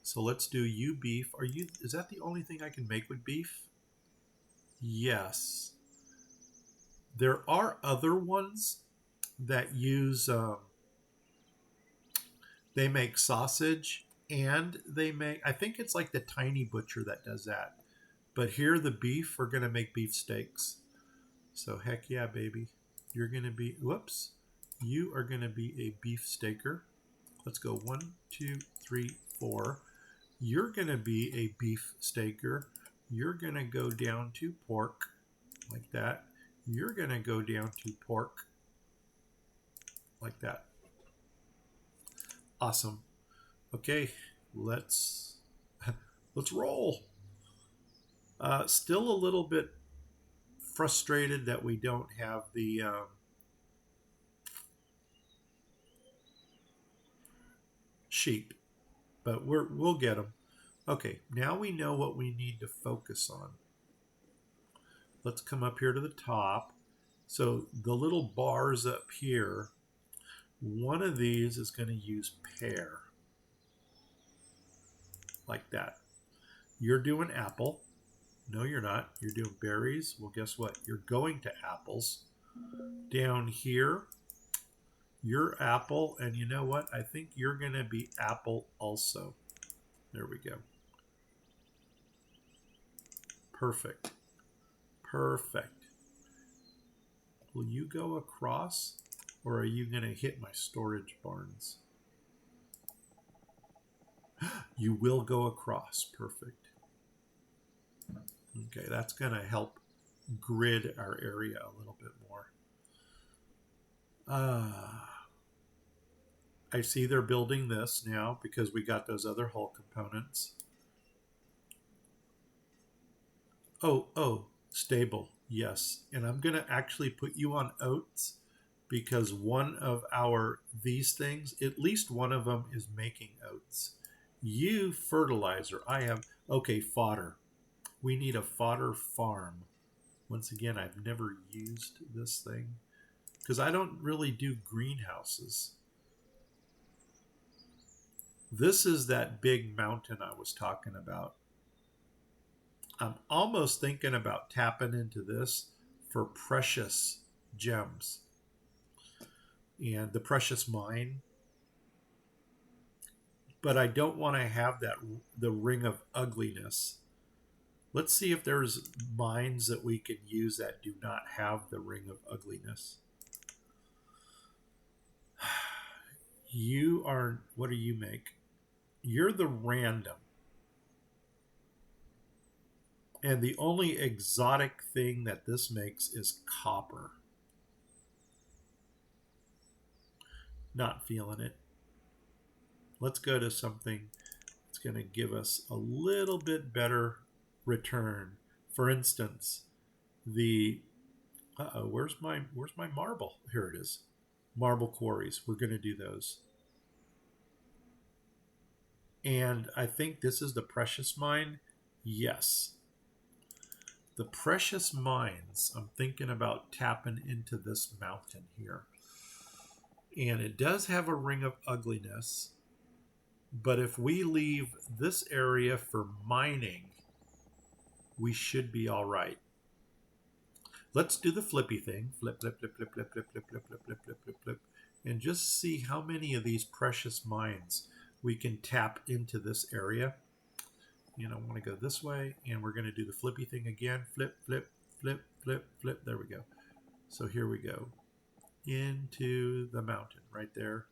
Speaker 1: So let's do you beef. Is that the only thing I can make with beef? Yes. There are other ones that use, they make sausage and they make, I think it's like the Tiny Butcher that does that. But here the beef, we're going to make beef steaks. So heck yeah, baby. You're going to be, whoops. You are going to be a beef steaker. Let's go 1, 2, 3, 4. You're going to be a beef steaker. You're going to go down to pork like that. You're going to go down to pork like that. Awesome. Okay, let's roll. Still a little bit frustrated that we don't have the sheep, but we'll get them. Okay, now we know what we need to focus on. Let's come up here to the top So the little bars up here, one of these is going to use pear, like that. You're doing apple. No, you're not. You're doing berries. Well, guess what? You're going to apples. Down here, you're apple. And you know what? I think you're going to be apple also. There we go. Perfect. Perfect. Will you go across, or are you going to hit my storage barns? You will go across. Perfect. Okay, that's going to help grid our area a little bit more. I see they're building this now because we got those other hull components. Oh, stable. Yes. And I'm going to actually put you on oats because one of these things, at least one of them is making oats. You fertilizer. I have, okay, fodder. We need a fodder farm. Once again, I've never used this thing because I don't really do greenhouses. This is that big mountain I was talking about. I'm almost thinking about tapping into this for precious gems and the precious mine. But I don't want to have the ring of ugliness. Let's see if there's mines that we can use that do not have the ring of ugliness. What do you make? You're the random. And the only exotic thing that this makes is copper. Not feeling it. Let's go to something that's going to give us a little bit better return. For instance, where's my marble? Here it is. Marble quarries. We're going to do those. And I think this is the precious mine. Yes. The precious mines, I'm thinking about tapping into this mountain here. And it does have a ring of ugliness. But if we leave this area for mining, we should be all right. Let's do the flippy thing. Flip, flip, flip, flip, flip, flip, flip, flip, flip, flip, flip, flip, flip. And just see how many of these precious mines we can tap into this area. I want to go this way, and we're going to do the flippy thing again. Flip, flip, flip, flip, flip. There we go. So here we go. Into the mountain right there.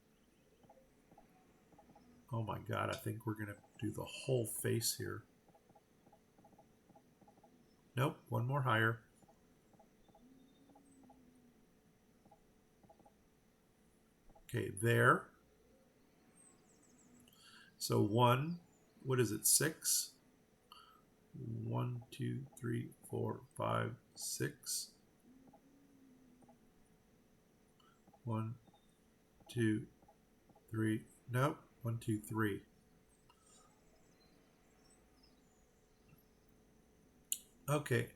Speaker 1: Oh my God, I think we're going to do the whole face here. Nope, one more higher. Okay, there. So what is it, 6? 1, 2, 3, 4, 5, 6. 1, 2, 3. Nope. 1, 2, 3. Okay.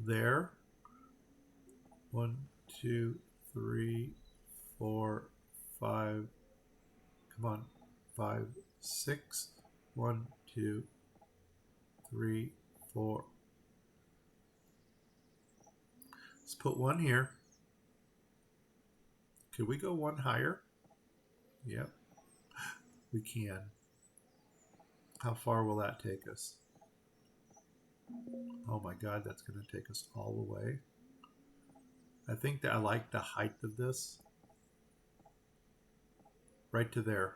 Speaker 1: There. 1, 2, 3, 4, 5. Come on. 5, 6. 1, 2, 3, 4. Let's put one here. Could we go one higher? Yep. We can. How far will that take us? Oh my God, that's going to take us all the way. I think that I like the height of this. Right to there.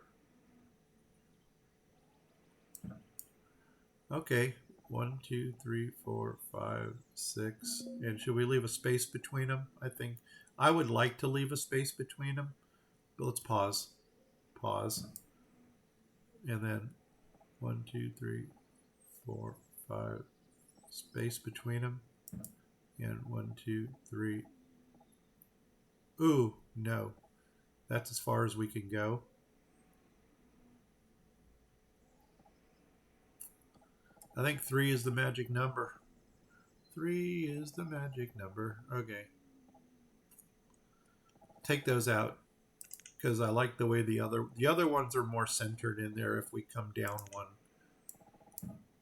Speaker 1: Okay. 1, 2, 3, 4, 5, 6. And should we leave a space between them? I think I would like to leave a space between them. But let's pause. Pause. And then 1, 2, 3, 4, 5. Space between them. And 1, 2, 3. Ooh, no. That's as far as we can go. I think 3 is the magic number. 3 is the magic number. Okay. take those out because I like the way the other ones are more centered in there. If we come down one,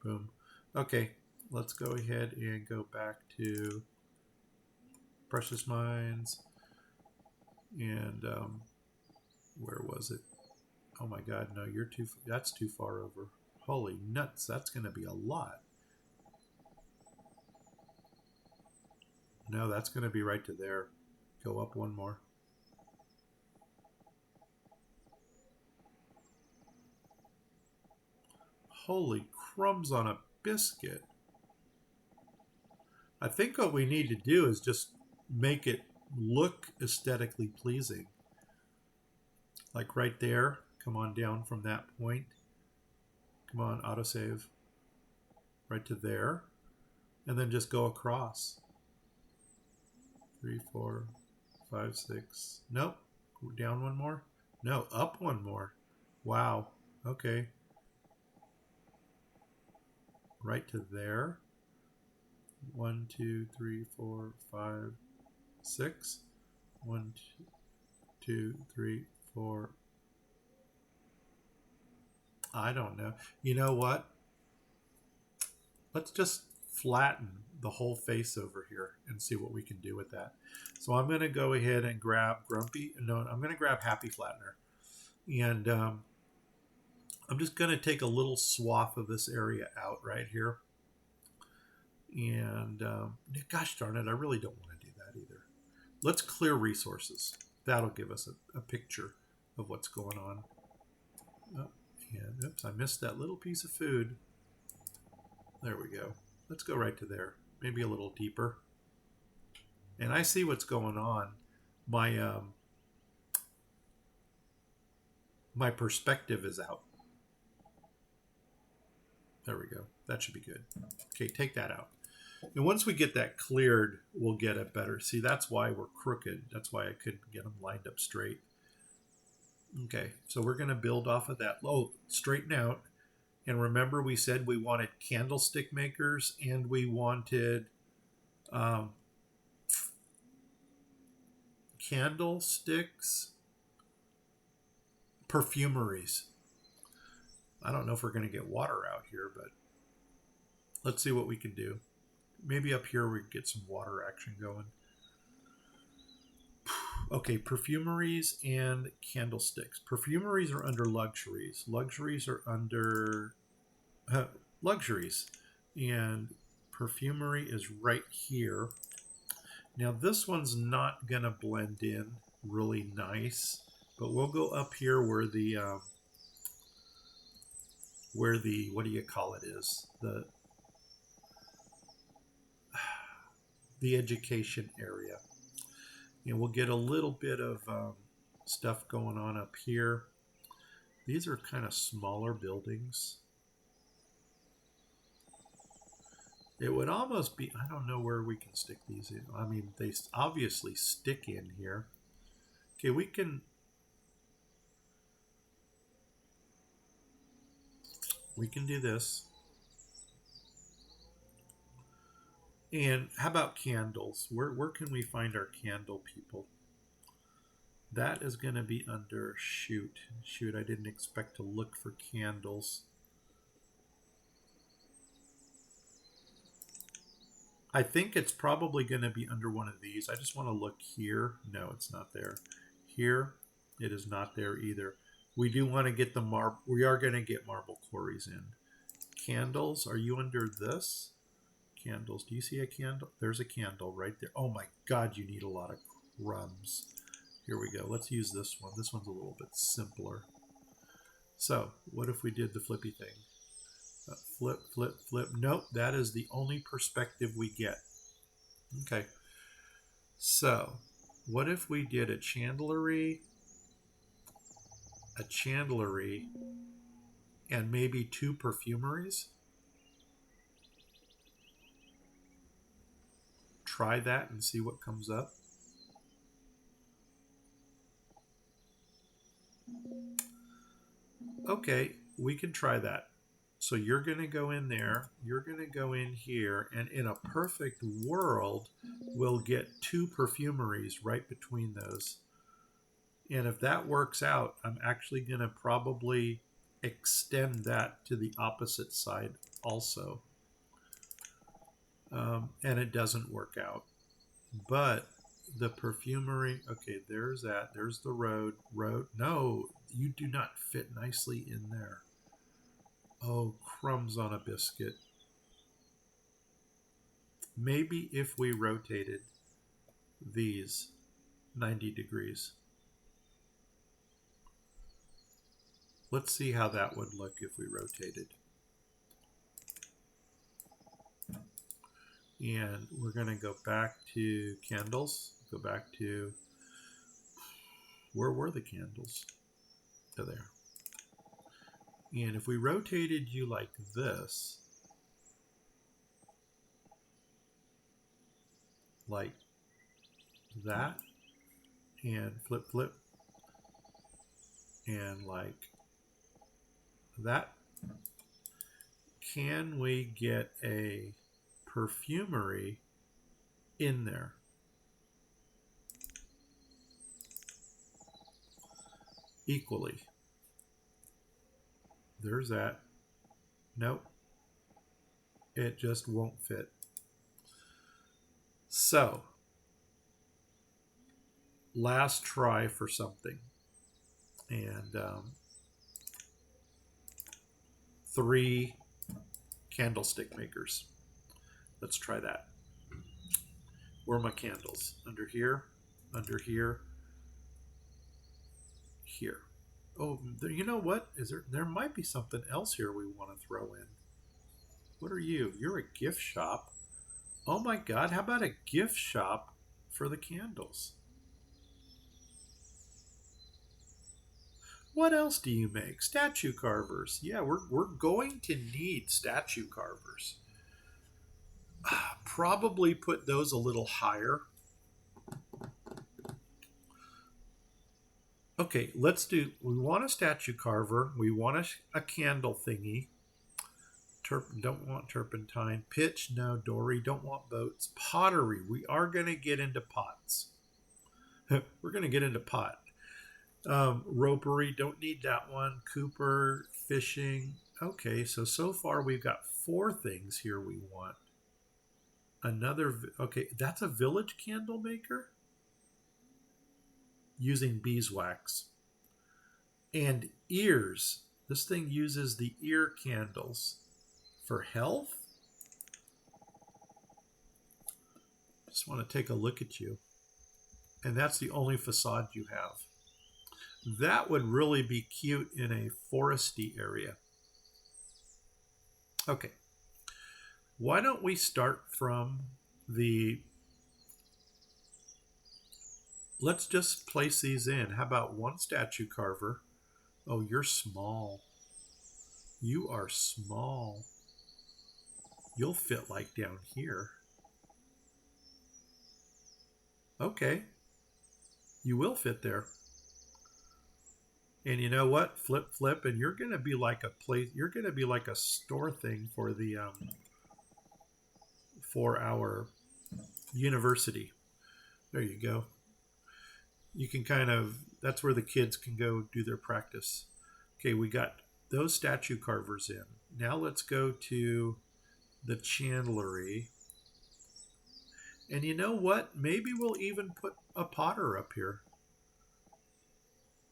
Speaker 1: boom. Okay, let's go ahead and go back to precious mines. And where was it? Oh my God, no, that's too far over. Holy nuts, that's going to be a lot. No, that's going to be right to there. Go up one more. Holy crumbs on a biscuit. I think what we need to do is just make it look aesthetically pleasing. Like right there. Come on down from that point. Come on, autosave. Right to there. And then just go across. 3, 4, 5, 6. Nope. Down one more. No, up one more. Wow. Okay. Right to there. 1, 2, 3, 4, 5, 6. 1, 2, 3, 4. I don't know. You know what? Let's just flatten the whole face over here and see what we can do with that. So I'm going to go ahead and grab Grumpy. No, I'm going to grab Happy Flattener. And I'm just going to take a little swath of this area out right here. And gosh darn it, I really don't want to do that either. Let's clear resources. That'll give us a picture of what's going on. Oh, and oops, I missed that little piece of food. There we go. Let's go right to there. Maybe a little deeper. And I see what's going on. My perspective is out. There we go. That should be good. Okay, take that out. And once we get that cleared, we'll get it better. See, that's why we're crooked. That's why I couldn't get them lined up straight. Okay, so we're going to build off of that. Oh, straighten out. And remember, we said we wanted candlestick makers and we wanted candlesticks, perfumeries. I don't know if we're going to get water out here, but let's see what we can do. Maybe up here we get some water action going. Okay, perfumeries and candlesticks. Perfumeries are under luxuries. Luxuries are under luxuries. And perfumery is right here. Now this one's not going to blend in really nice, but we'll go up here where the what do you call it is, the education area. And we'll get a little bit of stuff going on up here. These are kind of smaller buildings. It would almost be, I don't know where we can stick these in. I mean, they obviously stick in here. Okay, we can do this. And how about candles? Where can we find our candle people? That is going to be under shoot. Shoot, I didn't expect to look for candles. I think it's probably going to be under one of these. I just want to look here. No, it's not there. Here, it is not there either. We do want to get the marble. We are going to get marble quarries in. Candles, are you under this? Candles, do you see a candle? There's a candle right there. Oh my God, you need a lot of crumbs. Here we go. Let's use this one. This one's a little bit simpler. So, what if we did the flippy thing? Flip, flip, flip. Nope, that is the only perspective we get. Okay. So, what if we did a chandlery, and maybe 2 perfumeries? Try that and see what comes up. Okay, we can try that. So you're going to go in there, you're going to go in here, and in a perfect world, we'll get 2 perfumeries right between those. And if that works out, I'm actually going to probably extend that to the opposite side also. And it doesn't work out. But the perfumery, okay, there's that. There's the road. No, you do not fit nicely in there. Oh, crumbs on a biscuit. Maybe if we rotated these 90 degrees. Let's see how that would look if we rotated. And we're going to go back to candles. Go back to, where were the candles? Oh, there. And if we rotated you like this, like that, and flip, flip, and like that, can we get a perfumery in there? Equally. There's that. Nope. It just won't fit. So, last try for something. And 3 candlestick makers. Let's try that. Where are my candles? Under here, here. Oh, you know what? There might be something else here we want to throw in. What are you? You're a gift shop. Oh my God, how about a gift shop for the candles? What else do you make? Statue carvers. Yeah, we're going to need statue carvers. Probably put those a little higher. Okay, we want a statue carver. We want a candle thingy. Don't want turpentine. Pitch, no. Dory, don't want boats. Pottery, we are going to get into pots. We're going to get into pot. Ropery, don't need that one. Cooper, fishing. Okay, so far we've got 4 things here we want. Okay, that's a village candle maker using beeswax. And ears. This thing uses the ear candles for health. Just want to take a look at you. And that's the only facade you have. That would really be cute in a foresty area. Okay. Why don't we start from let's just place these in. How about 1 statue carver? Oh, you're small. You are small. You'll fit like down here. Okay. You will fit there. And you know what? Flip, flip, and you're going to be like a store thing for the for our university. There you go. You can that's where the kids can go do their practice. Okay, we got those statue carvers in. Now let's go to the chandlery. And you know what? Maybe we'll even put a potter up here.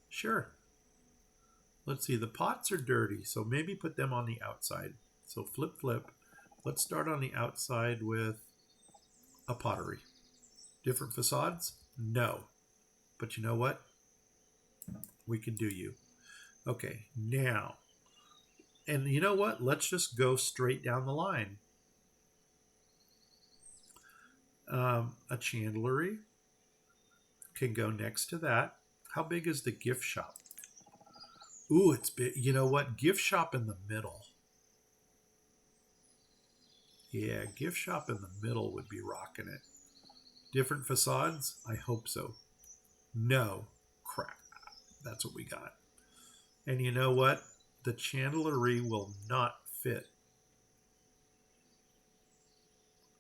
Speaker 1: Sure. Let's see, the pots are dirty, so maybe put them on the outside. So flip, flip. Let's start on the outside with a pottery. Different facades? No. But you know what? We can do you. Okay, now. And you know what? Let's just go straight down the line. A chandlery can go next to that. How big is the gift shop? Ooh, it's big. You know what? Gift shop in the middle. Yeah, gift shop in the middle would be rocking it. Different facades? I hope so. No. Crap. That's what we got. And you know what? The chandlery will not fit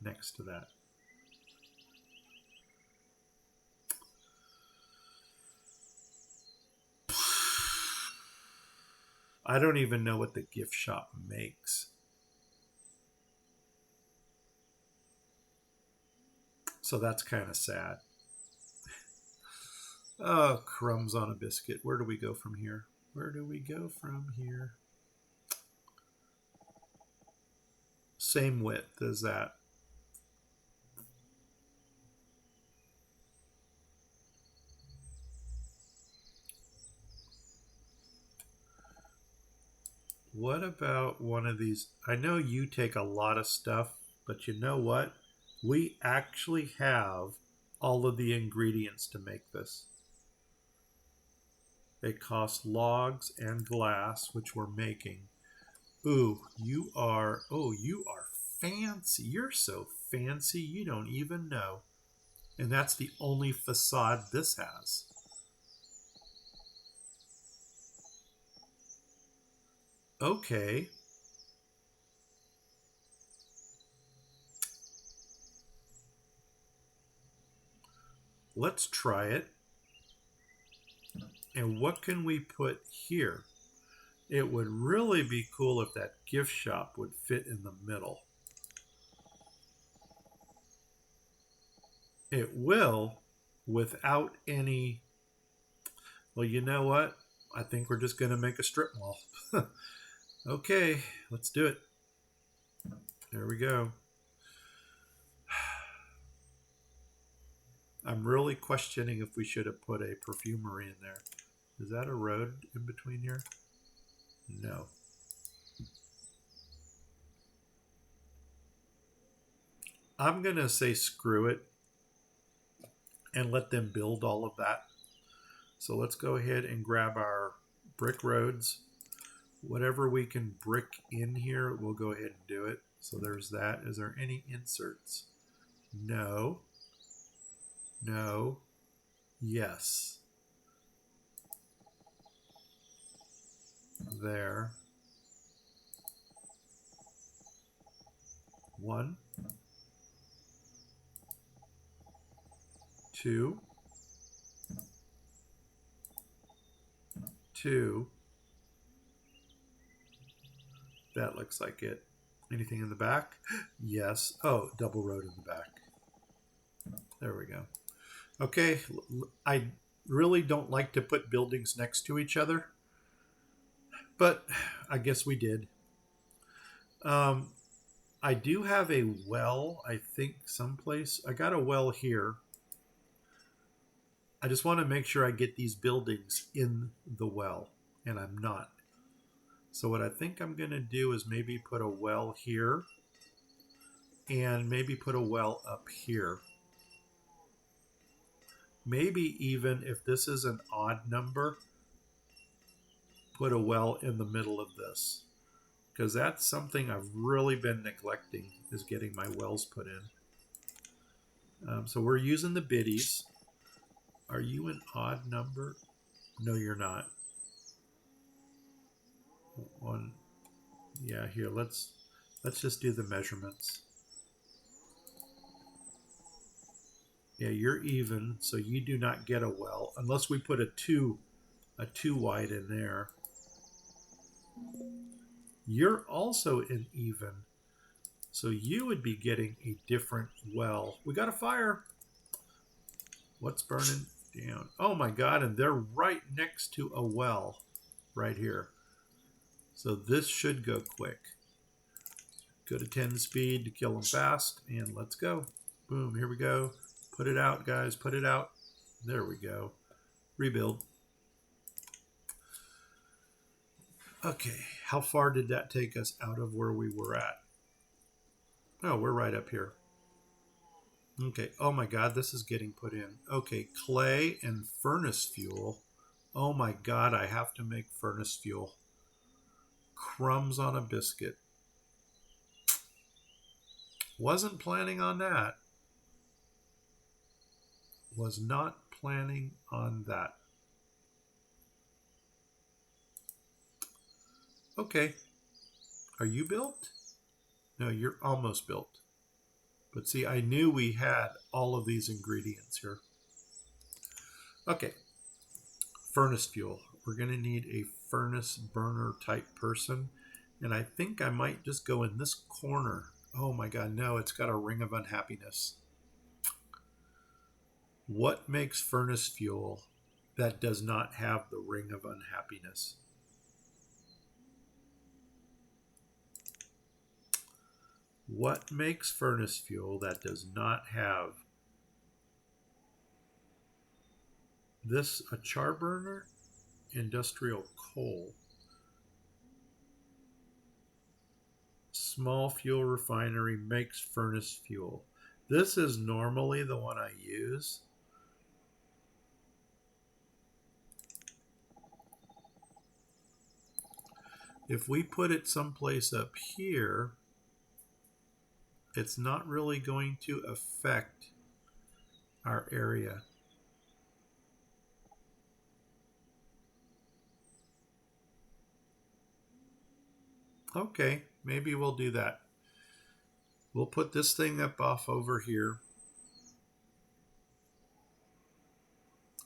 Speaker 1: next to that. I don't even know what the gift shop makes. So that's kind of sad. Oh, crumbs on a biscuit. Where do we go from here? Where do we go from here? Same width as that. What about one of these? I know you take a lot of stuff, but you know what? We actually have all of the ingredients to make this. They cost logs and glass, which we're making. Ooh, you are fancy. You're so fancy, you don't even know. And that's the only facade this has. Okay. Let's try it. And what can we put here? It would really be cool if that gift shop would fit in the middle. It will, without any... Well, you know what? I think we're just going to make a strip mall. Okay, let's do it. There we go. I'm really questioning if we should have put a perfumery in there. Is that a road in between here? No. I'm going to say screw it and let them build all of that. So let's go ahead and grab our brick roads. Whatever we can brick in here, we'll go ahead and do it. So there's that. Is there any inserts? No. No. Yes. There. 1, 2, 2. That looks like it. Anything in the back? Yes. Oh, double road in the back. There we go. Okay, I really don't like to put buildings next to each other, but I guess we did. I do have a well, I think, someplace. I got a well here. I just want to make sure I get these buildings in the well, and I'm not. So what I think I'm going to do is maybe put a well here and maybe put a well up here. Maybe even if this is an odd number, put a well in the middle of this. Because that's something I've really been neglecting, is getting my wells put in. So we're using the biddies. Are you an odd number? No, you're not. 1. Yeah, here, let's just do the measurements. Yeah, you're even, so you do not get a well unless we put a 2 wide in there. You're also an even, so you would be getting a different well. We got a fire. What's burning down? Oh my God, and they're right next to a well right here. So this should go quick. Go to 10 speed to kill them fast, and let's go. Boom, here we go. Put it out, guys, put it out. There we go. Rebuild. Okay, how far did that take us out of where we were at? Oh, we're right up here. Okay, oh my God, this is getting put in. Okay, clay and furnace fuel. Oh my God, I have to make furnace fuel. Crumbs on a biscuit. Wasn't planning on that. Was not planning on that. Okay. Are you built? No, you're almost built. But see, I knew we had all of these ingredients here. Okay. Furnace fuel. we're going to need a furnace burner type person. And I think I might just go in this corner. Oh my God, no, it's got a ring of unhappiness. What makes furnace fuel that does not have the ring of unhappiness? What makes furnace fuel that does not have this? A char burner? Industrial coal. Small fuel refinery makes furnace fuel. This is normally the one I use. If we put it someplace up here, it's not really going to affect our area. Okay, maybe we'll do that. We'll put this thing up off over here.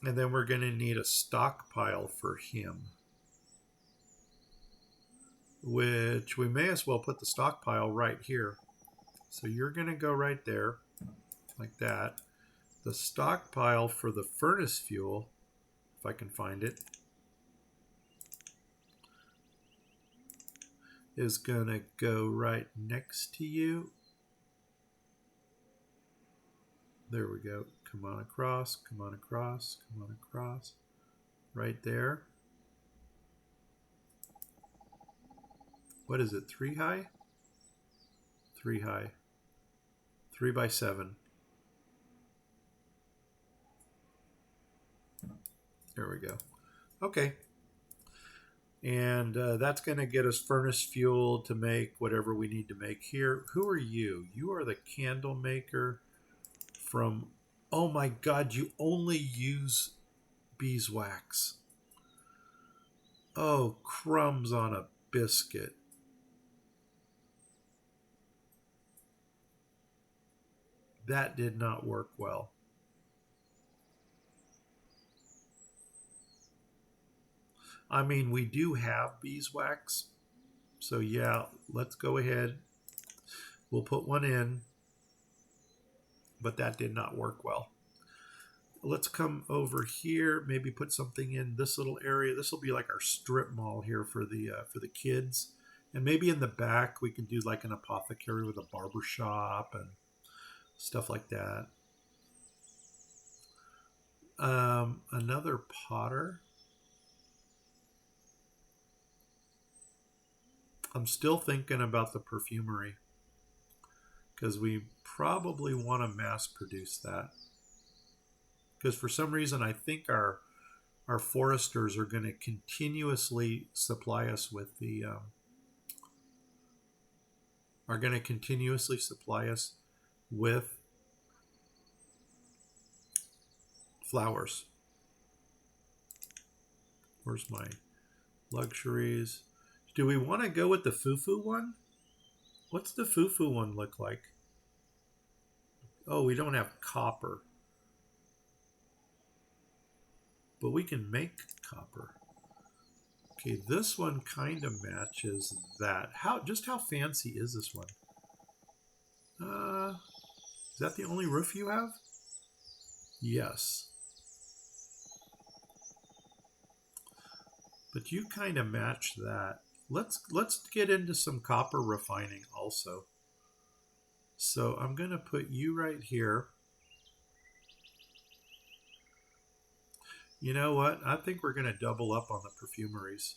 Speaker 1: And then we're going to need a stockpile for him, which we may as well put the stockpile right here. So you're going to go right there, like that. The stockpile for the furnace fuel, if I can find it, is going to go right next to you. There we go. Come on across, come on across, come on across. Right there. What is it, 3 high? 3 high. 3 by 7. There we go. Okay. And that's going to get us furnace fuel to make whatever we need to make here. Who are you? You are the candle maker from... Oh my God, you only use beeswax. Oh, crumbs on a biscuit. That did not work well. I mean, we do have beeswax. So yeah, let's go ahead. We'll put one in. But that did not work well. Let's come over here, maybe put something in this little area. This will be like our strip mall here for the kids. And maybe in the back we can do like an apothecary with a barber shop and stuff like that. Another potter. I'm still thinking about the perfumery, because we probably want to mass produce that. Because for some reason, I think our foresters are going to continuously supply us with the flowers. Where's my luxuries? Do we want to go with the foo-foo one? What's the foo-foo one look like? Oh, we don't have copper. But we can make copper. Okay, this one kind of matches that. Just how fancy is this one? Is that the only roof you have? Yes. But you kind of match that. Let's get into some copper refining also. So I'm going to put you right here. You know what? I think we're going to double up on the perfumeries.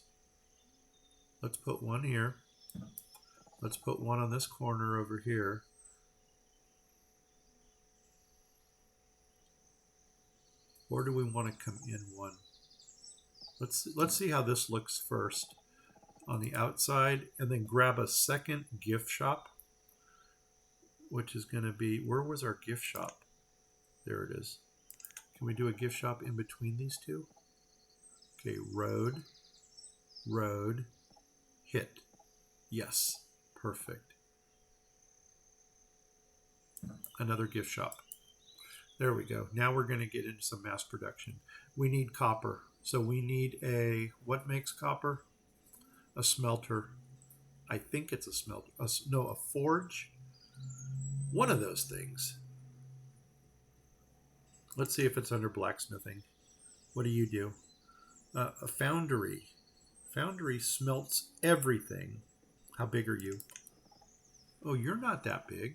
Speaker 1: Let's put one here. Let's put one on this corner over here. Or do we want to come in one? Let's see how this looks first on the outside, and then grab a second gift shop, which is going to be, where was our gift shop? There it is. Can we do a gift shop in between these two? Okay, road, hit. Yes, perfect. Another gift shop. There we go. Now we're going to get into some mass production. We need copper. So we need a, what makes copper? A smelter. I think it's a smelter. No, a forge. One of those things. Let's see if it's under blacksmithing. What do you do? A foundry. Foundry smelts everything. How big are you? Oh, you're not that big.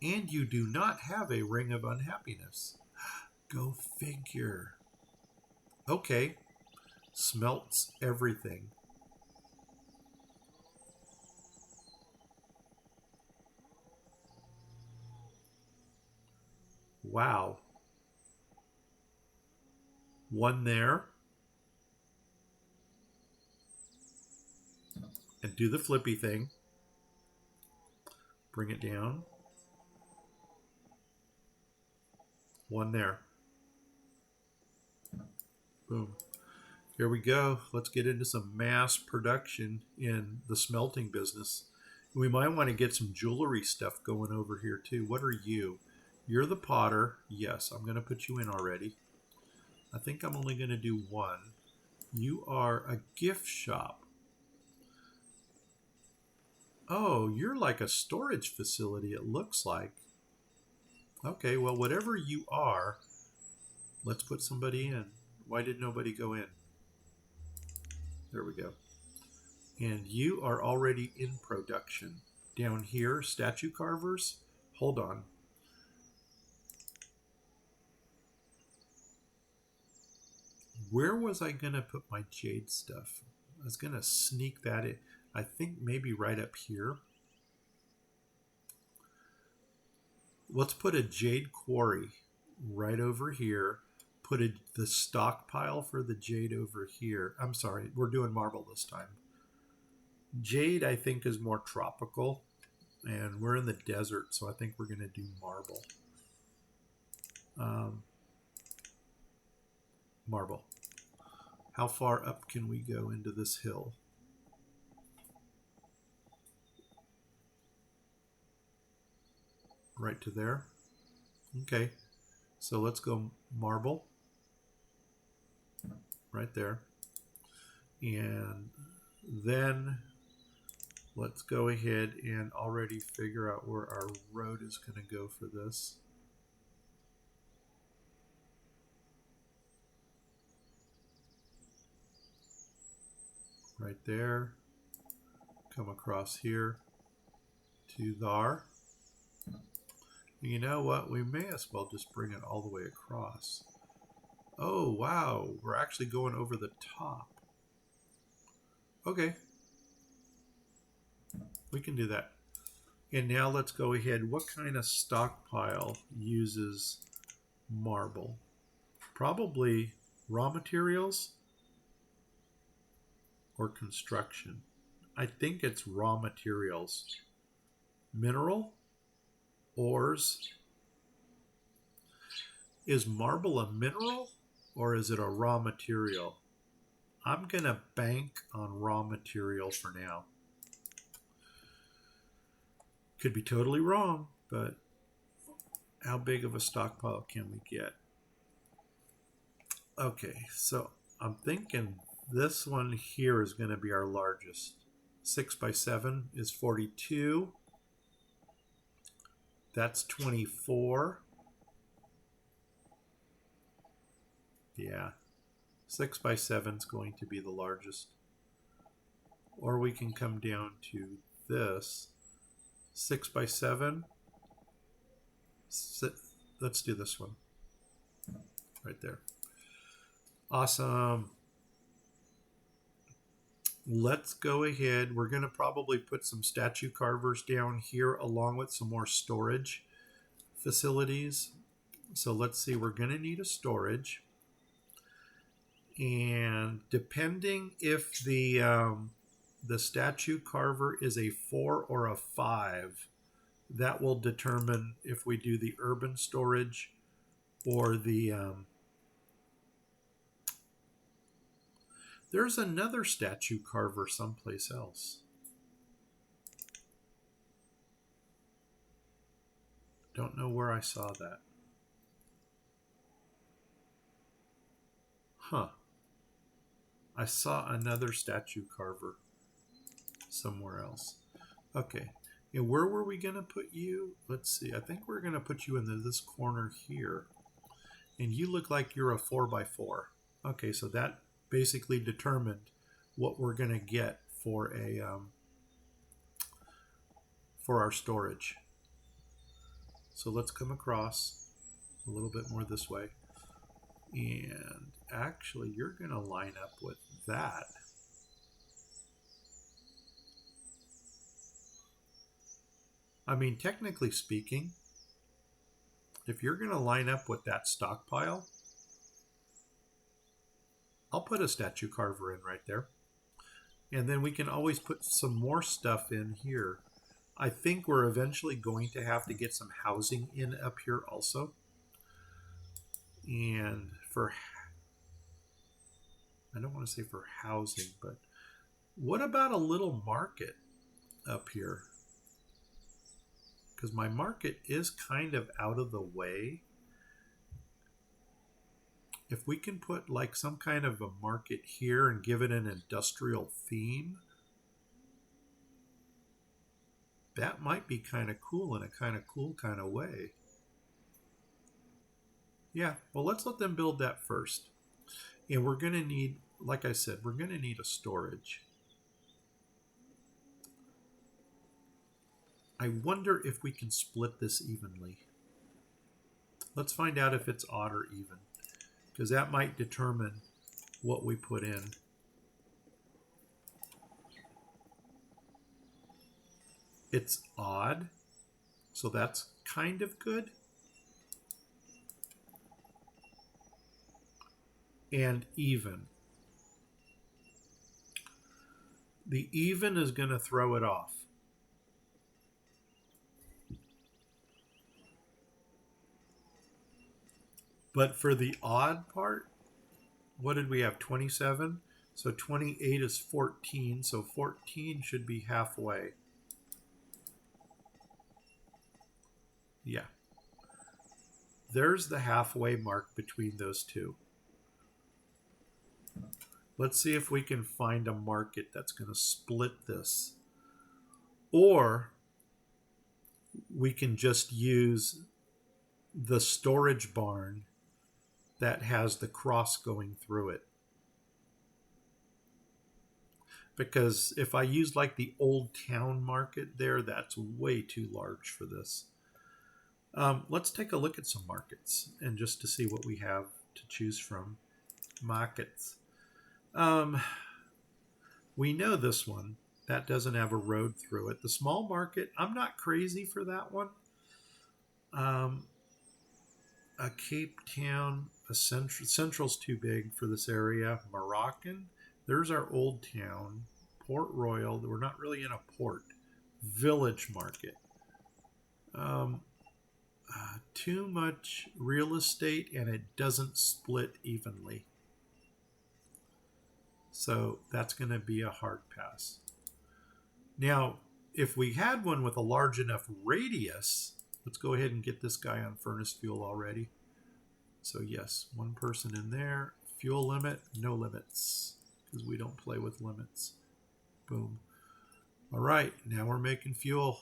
Speaker 1: And you do not have a ring of unhappiness. Go figure. Okay. Smelts everything. Wow. One there. And do the flippy thing. Bring it down. One there. Boom. Here we go. Let's get into some mass production in the smelting business. We might want to get some jewelry stuff going over here too. What are you? You're the potter. Yes, I'm going to put you in already. I think I'm only going to do one. You are a gift shop. Oh, you're like a storage facility, it looks like. Okay, well, whatever you are, let's put somebody in. Why did nobody go in? There we go. And you are already in production. Down here, statue carvers. Hold on. Where was I going to put my jade stuff? I was going to sneak that in. I think maybe right up here. Let's put a jade quarry right over here. Put the stockpile for the jade over here. I'm sorry, we're doing marble this time. Jade, I think, is more tropical. And we're in the desert, so I think we're going to do marble. Marble. How far up can we go into this hill? Right to there. Okay, so let's go marble. Right there. And then let's go ahead and already figure out where our road is going to go for this. Right there. Come across here to there. You know what? We may as well just bring it all the way across. Oh, wow. We're actually going over the top. Okay. We can do that. And now let's go ahead. What kind of stockpile uses marble? Probably raw materials or construction. I think it's raw materials. Mineral? Ores? Is marble a mineral or is it a raw material? I'm going to bank on raw material for now. Could be totally wrong, but how big of a stockpile can we get? Okay, so I'm thinking this one here is going to be our largest. 6 by 7 is 42. That's 24. Yeah, 6 by 7 is going to be the largest. Or we can come down to this. 6 by 7. Let's do this one. Right there. Awesome. Let's go ahead. We're going to probably put some statue carvers down here along with some more storage facilities. So let's see. We're going to need a storage. And depending if the statue carver is a 4 or a 5, that will determine if we do the urban storage or the... There's another statue carver someplace else. Don't know where I saw that. Huh. I saw another statue carver somewhere else. Okay. And where were we going to put you? Let's see. I think we're going to put you in this corner here. And you look like you're a 4x4. Okay, so that basically determined what we're going to get for a for our storage. So let's come across a little bit more this way. And actually, you're going to line up with that. I mean, technically speaking, if you're going to line up with that stockpile, I'll put a statue carver in right there. And then we can always put some more stuff in here. I think we're eventually going to have to get some housing in up here also. And for, I don't want to say for housing, but what about a little market up here? Because my market is kind of out of the way. If we can put like some kind of a market here and give it an industrial theme, that might be kind of cool in a kind of cool kind of way. Yeah, well, let's let them build that first. And we're going to need, like I said, we're going to need a storage. I wonder if we can split this evenly. Let's find out if it's odd or even, because that might determine what we put in. It's odd, so that's kind of good. And even. The even is going to throw it off. But for the odd part, what did we have? 27? So 28 is 14. So 14 should be halfway. Yeah. There's the halfway mark between those two. Let's see if we can find a market that's going to split this. Or we can just use the storage barn that has the cross going through it. Because if I use like the old town market there, that's way too large for this. Let's take a look at some markets and just to see what we have to choose from. Markets. We know this one. That doesn't have a road through it. The small market, I'm not crazy for that one. A Cape Town, a Central's too big for this area. Moroccan, there's our old town. Port Royal, we're not really in a port. Village market. Too much real estate and it doesn't split evenly. So that's going to be a hard pass. Now, if we had one with a large enough radius, let's go ahead and get this guy on furnace fuel already. So yes, one person in there. Fuel limit, no limits, because we don't play with limits. Boom. All right, now we're making fuel.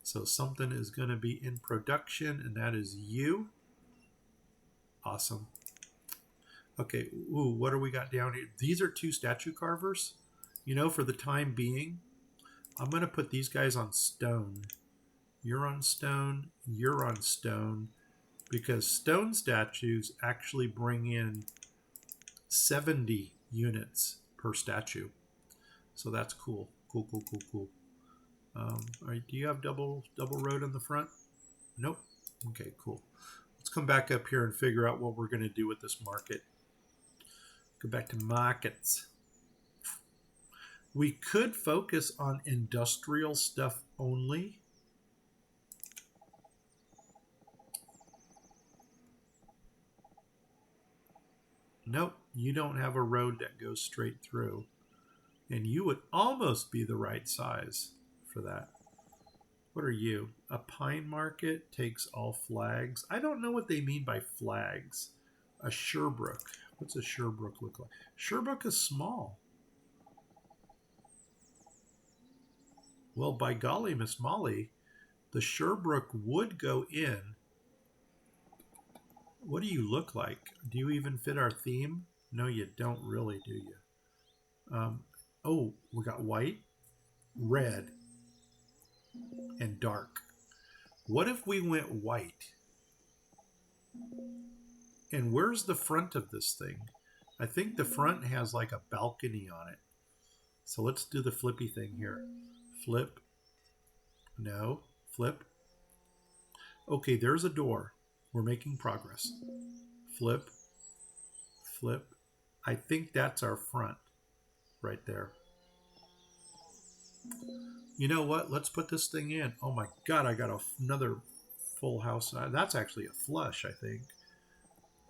Speaker 1: So something is going to be in production, and that is you. Awesome. Okay, ooh, what do we got down here? These are two statue carvers. You know, for the time being, I'm going to put these guys on stone. You're on stone, you're on stone, because stone statues actually bring in 70 units per statue. So that's cool. Cool, cool, cool, cool. All right, do you have double road in the front? Nope. Okay, cool. Let's come back up here and figure out what we're going to do with this market. Go back to markets. We could focus on industrial stuff only. Nope, you don't have a road that goes straight through. And you would almost be the right size for that. What are you? A pine market takes all flags. I don't know what they mean by flags. A Sherbrooke. What's a Sherbrooke look like? Sherbrooke is small. Well, by golly, Miss Molly, the Sherbrooke would go in. What do you look like? Do you even fit our theme? No, you don't really, do you? Oh, we got white, red, and dark. What if we went white? And where's the front of this thing? I think the front has like a balcony on it. So let's do the flippy thing here. Flip. No. Flip. Okay, there's a door. We're making progress. Flip. Flip. I think that's our front right there. You know what? Let's put this thing in. Oh my God, I got another full house. That's actually a flush, I think.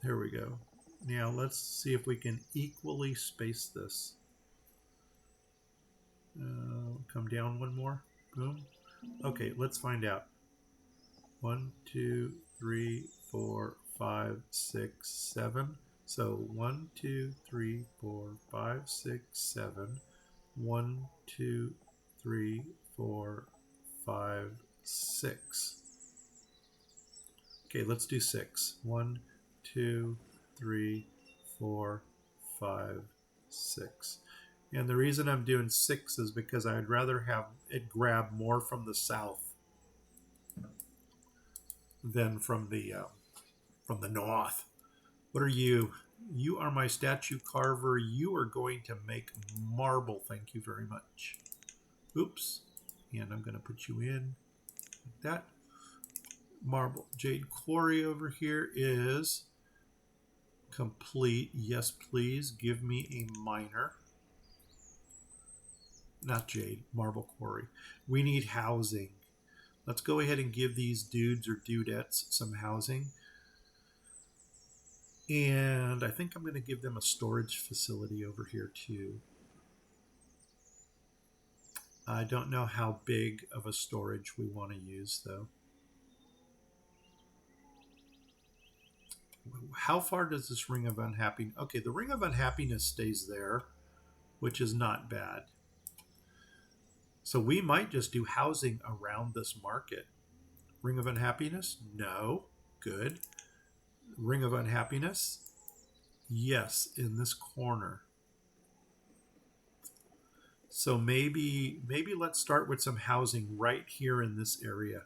Speaker 1: There we go. Now let's see if we can equally space this. Come down one more. Boom. Okay, let's find out. 1, 2, 3, 4, 5, 6, 7. So 1, 2, 3, 4, 5, 6, 7. 1, 2, 3, 4, 5, 6. Okay, let's do 6. 1, 2, 3, 4, 5, 6. And the reason I'm doing 6 is because I'd rather have it grab more from the south than from the north. What are you? You are my statue carver. You are going to make marble. Thank you very much. Oops. And I'm going to put you in like that. Marble. Jade quarry over here is complete. Yes, please. Give me a miner. Not jade. Marble quarry. We need housing. Let's go ahead and give these dudes or dudettes some housing. And I think I'm going to give them a storage facility over here too. I don't know how big of a storage we want to use though. How far does this Ring of Unhappiness? Okay, the Ring of Unhappiness stays there, which is not bad. So we might just do housing around this market. Ring of Unhappiness? No. Good. Ring of Unhappiness? Yes, in this corner. So maybe let's start with some housing right here in this area.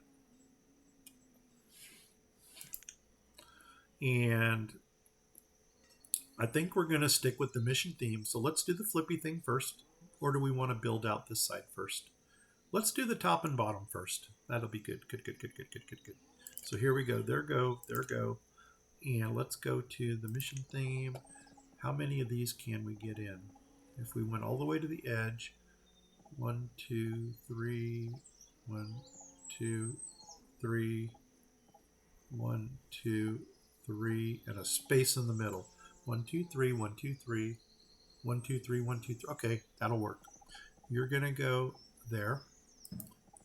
Speaker 1: And I think we're going to stick with the mission theme. So let's do the flippy thing first. Or do we want to build out this side first? Let's do the top and bottom first. That'll be good. Good. So here we go. There go. And let's go to the mission theme. How many of these can we get in? If we went all the way to the edge. 1, 2, 3. 1, 2, 3. 1, 2, 3. And a space in the middle. 1, 2, 3. 1, 2, 3. 1, 2, 3. 1, 2, 3. Okay, that'll work. You're going to go there.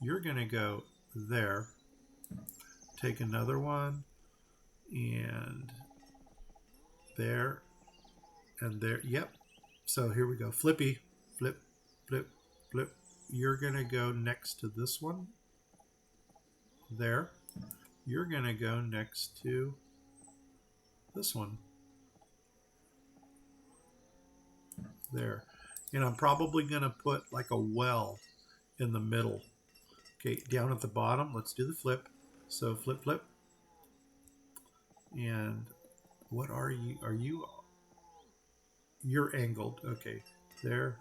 Speaker 1: You're going to go there. Take another one. And there. And there. Yep. So here we go. Flippy. Flip. Flip. Flip. You're going to go next to this one. There. You're going to go next to this one. There. And I'm probably going to put like a well in the middle. Okay, down at the bottom, let's do the flip. So flip, flip. And what are you? You're angled. Okay, there.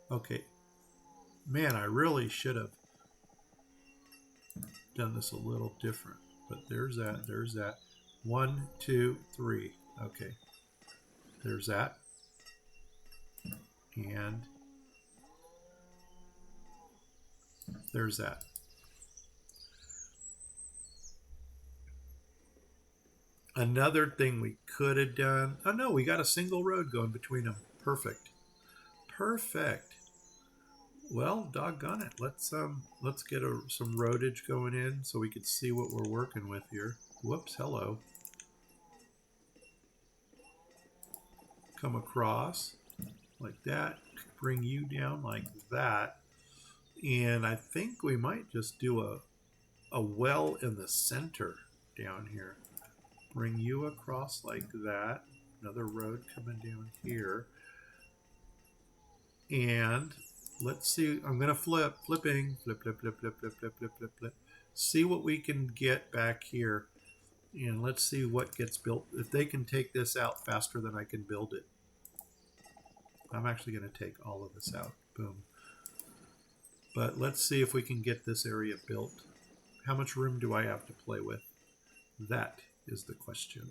Speaker 1: Okay. Man, I really should have done this a little different. But there's that. 1, 2, 3. Okay. There's that. And there's that. Another thing we could have done. Oh no, we got a single road going between them. Perfect. Well, doggone it. Let's get some roadage going in so we can see what we're working with here. Whoops, hello. Come across like that. Bring you down like that. And I think we might just do a well in the center down here. Bring you across like that. Another road coming down here. And let's see. I'm going to flipping. Flip, flip, flip, flip, flip, flip, flip, flip, flip. See what we can get back here. And let's see what gets built. If they can take this out faster than I can build it. I'm actually going to take all of this out. Boom. But let's see if we can get this area built. How much room do I have to play with? That is the question.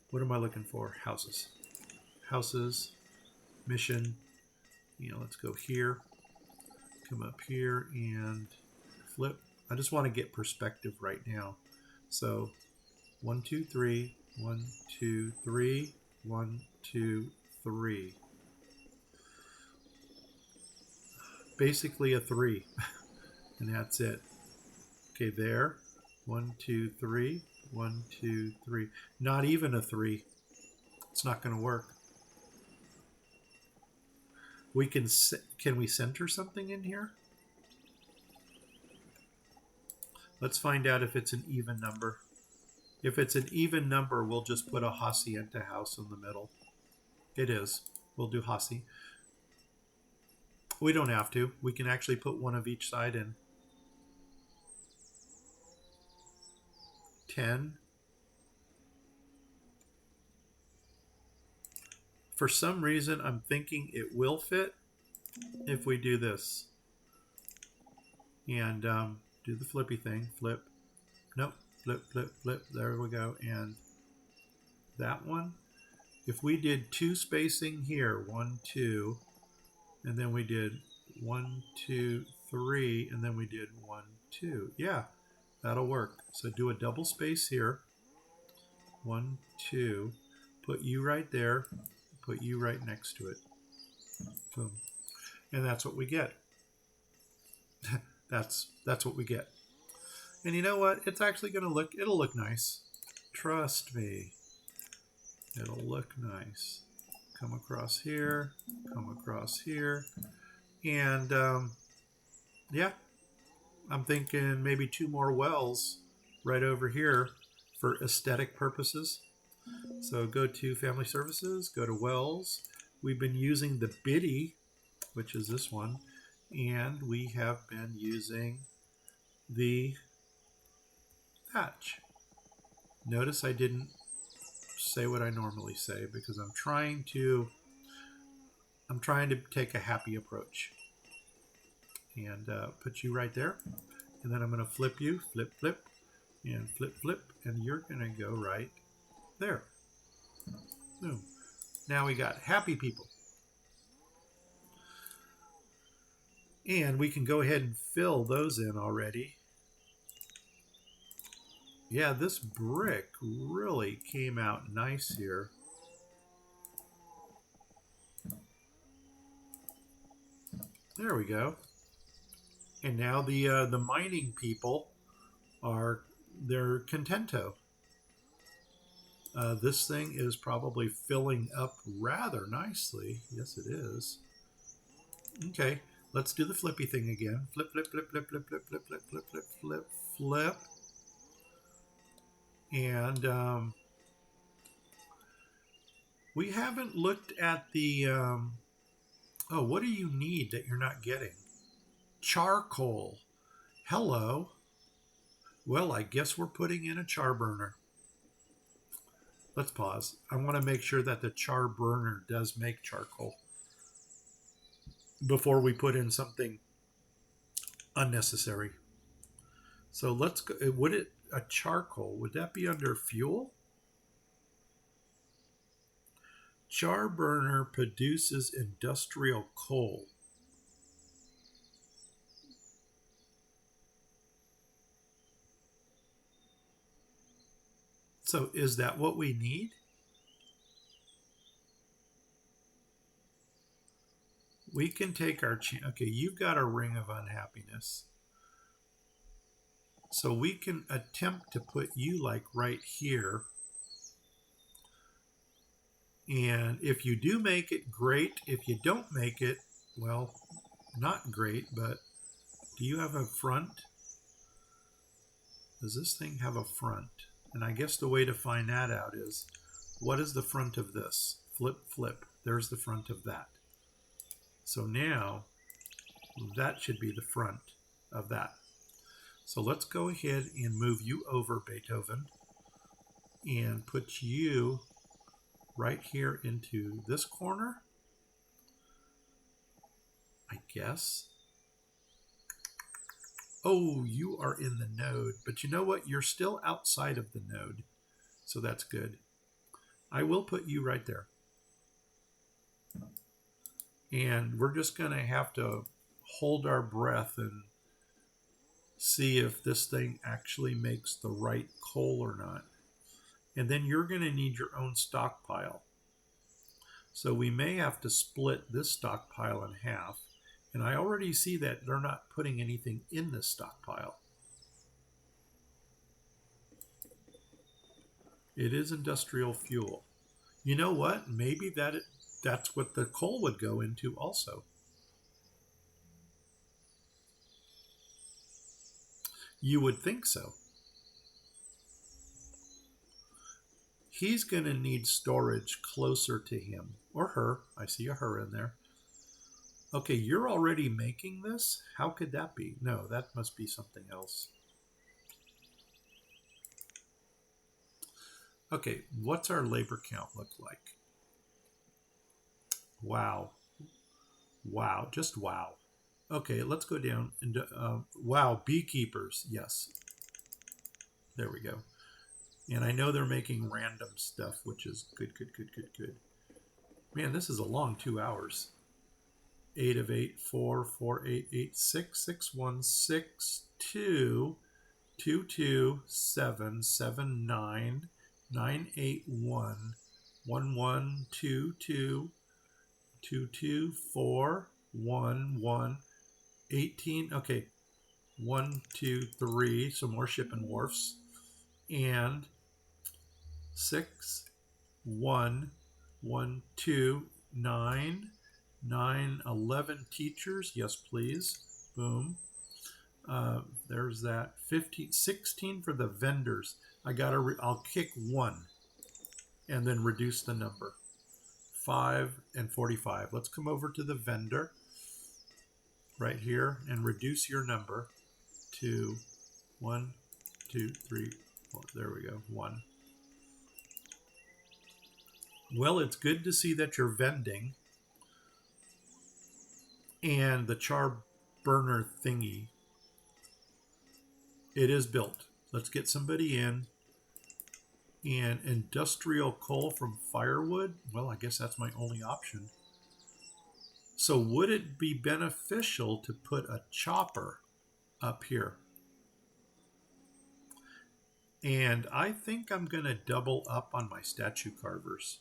Speaker 1: What am I looking for? Houses. Houses. Mission. Let's go here. Come up here and flip. I just want to get perspective right now. So 1, 2, 3. 1, 2, 3. 1, 2, 3. Basically a 3. And that's it. Okay, there. 1, 2, 3. 1, 2, 3. Not even a 3. It's not going to work. Can we center something in here? Let's find out if it's an even number. If it's an even number, we'll just put a hacienda house in the middle. It is. We'll do Hasi. We don't have to. We can actually put one of each side in. 10. For some reason, I'm thinking it will fit if we do this. And do the flippy thing. Flip. Nope. Flip, flip, flip. There we go. And that one. If we did 2 spacing here, 1, 2, and then we did 1, 2, 3, and then we did 1, 2. Yeah, that'll work. So do a double space here. 1, 2. Put you right there. Put you right next to it. Boom. And that's what we get. that's what we get. And you know what? It's actually going to look, it'll look nice. Trust me. It'll look nice. Come across here. Come across here. And yeah, I'm thinking maybe 2 more wells right over here for aesthetic purposes. So go to Family Services, go to Wells. We've been using the Biddy, which is this one, and we have been using the Thatch. Notice I didn't say what I normally say because I'm trying to take a happy approach. And put you right there. And then I'm going to flip you, flip, flip, and flip, flip, and you're going to go right there. Boom. Now we got happy people. And we can go ahead and fill those in already. Yeah, this brick really came out nice here. There we go. And now the mining people they're contento. This thing is probably filling up rather nicely. Yes, it is. Okay, let's do the flippy thing again. Flip, flip, flip, flip, flip, flip, flip, flip, flip, flip, flip, flip. And we haven't looked at the... oh, what do you need that you're not getting? Charcoal. Hello. Well, I guess we're putting in a char burner. Let's pause. I want to make sure that the char burner does make charcoal before we put in something unnecessary. So let's go. Would it a charcoal? Would that be under fuel? Char burner produces industrial coal. So is that what we need? We can take our chance. Okay, you've got a ring of unhappiness. So we can attempt to put you like right here. And if you do make it, great. If you don't make it, well, not great, but do you have a front? Does this thing have a front? And I guess the way to find that out is, what is the front of this? Flip, flip. There's the front of that. So now, that should be the front of that. So let's go ahead and move you over, Beethoven, and put you right here into this corner, I guess. Oh, you are in the node, but you know what? You're still outside of the node, so that's good. I will put you right there. And we're just going to have to hold our breath and see if this thing actually makes the right coal or not. And then you're going to need your own stockpile. So we may have to split this stockpile in half. And I already see that they're not putting anything in this stockpile. It is industrial fuel. You know what? Maybe that's what the coal would go into also. You would think so. He's going to need storage closer to him or her. I see a her in there. Okay, you're already making this? How could that be? No, that must be something else. Okay, what's our labor count look like? Wow. Wow, just wow. Okay, let's go down. And wow, beekeepers. Yes. There we go. And I know they're making random stuff, which is good, good, good, good, good. Man, this is a long 2 hours. 8 of 8, 4, 4, 8, 8, 6, 6, 1, 6, 2, 2, 2, 7, 7, 9, 9, 8, 1, 1, 1, 2, 2, 2, 2, 4, 1, 1, 18. Okay, 1, 2, 3. So more shipping wharfs. And 6, 1, 1, 2, 9, 9, 11 teachers. Yes, please. Boom. There's that. 15, 16 for the vendors. I'll kick 1 and then reduce the number. 5 and 45. Let's come over to the vendor right here and reduce your number to 1, 2, 3, 4. There we go. 1. Well, it's good to see that you're vending. And the char burner thingy, it is built. Let's get somebody in. And industrial coal from firewood, well, I guess that's my only option. So would it be beneficial to put a chopper up here? And I think I'm going to double up on my statue carvers.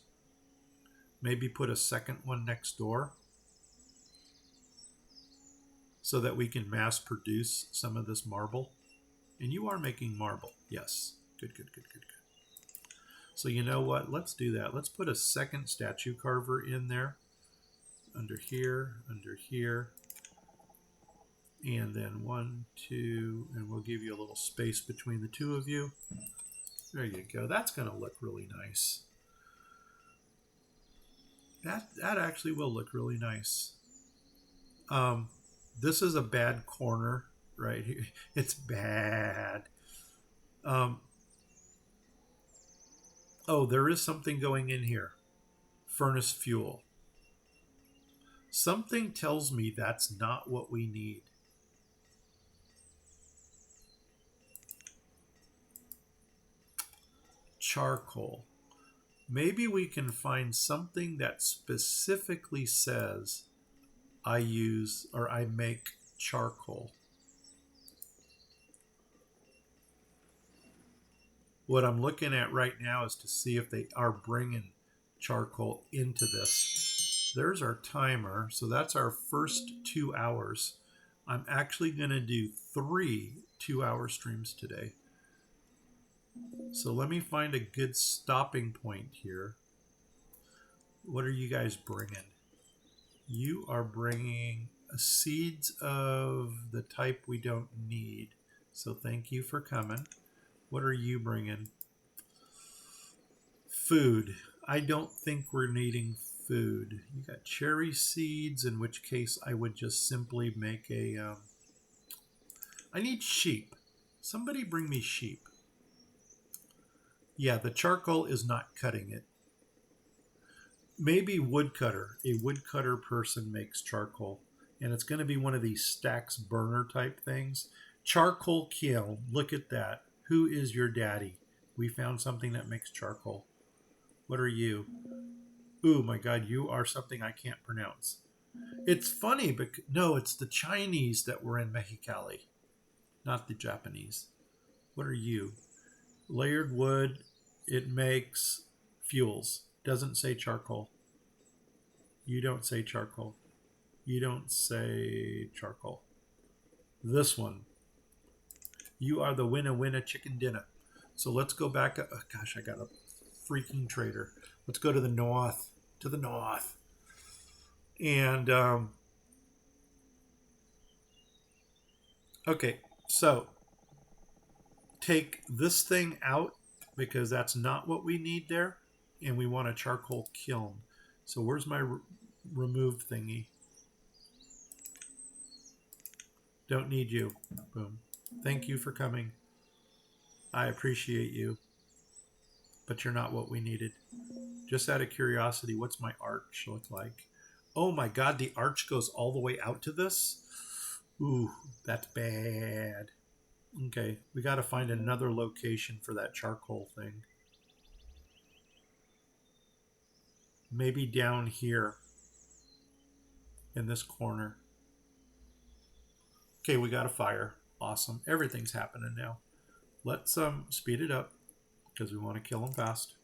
Speaker 1: Maybe put a second one next door, so that we can mass produce some of this marble. And you are making marble. Yes. Good, good, good, good, good. So you know what? Let's do that. Let's put a second statue carver in there. Under here, and then 1, 2, and we'll give you a little space between the two of you. There you go. That's going to look really nice. That actually will look really nice. This is a bad corner right here. It's bad. Oh, there is something going in here. Furnace fuel. Something tells me that's not what we need. Charcoal. Maybe we can find something that specifically says I use or I make charcoal. What I'm looking at right now is to see if they are bringing charcoal into this. There's our timer. So that's our first 2 hours. I'm actually going to do 3 2-hour streams today. So let me find a good stopping point here. What are you guys bringing? You are bringing seeds of the type we don't need. So thank you for coming. What are you bringing? Food. I don't think we're needing food. You got cherry seeds, in which case I would just simply make a... I need sheep. Somebody bring me sheep. Yeah, the charcoal is not cutting it. Maybe woodcutter. A woodcutter person makes charcoal. And it's going to be one of these stacks burner type things. Charcoal kiln. Look at that. Who is your daddy? We found something that makes charcoal. What are you? Ooh, my God, you are something I can't pronounce. It's funny, but no, it's the Chinese that were in Mexicali, not the Japanese. What are you? Layered wood. It makes fuels. Doesn't say charcoal. You don't say charcoal. You don't say charcoal. This one. You are the winner chicken dinner. So let's go back. Oh, gosh, I got a freaking traitor. Let's go to the north. To the north. And, okay, so take this thing out because that's not what we need there. And we want a charcoal kiln. So where's my remove thingy? Don't need you. Boom. Thank you for coming. I appreciate you. But you're not what we needed. Just out of curiosity, what's my arch look like? Oh my God, the arch goes all the way out to this? Ooh, that's bad. Okay, we got to find another location for that charcoal thing. Maybe down here in this corner. Okay, we got a fire. Awesome. Everything's happening now. Let's speed it up because we want to kill them fast.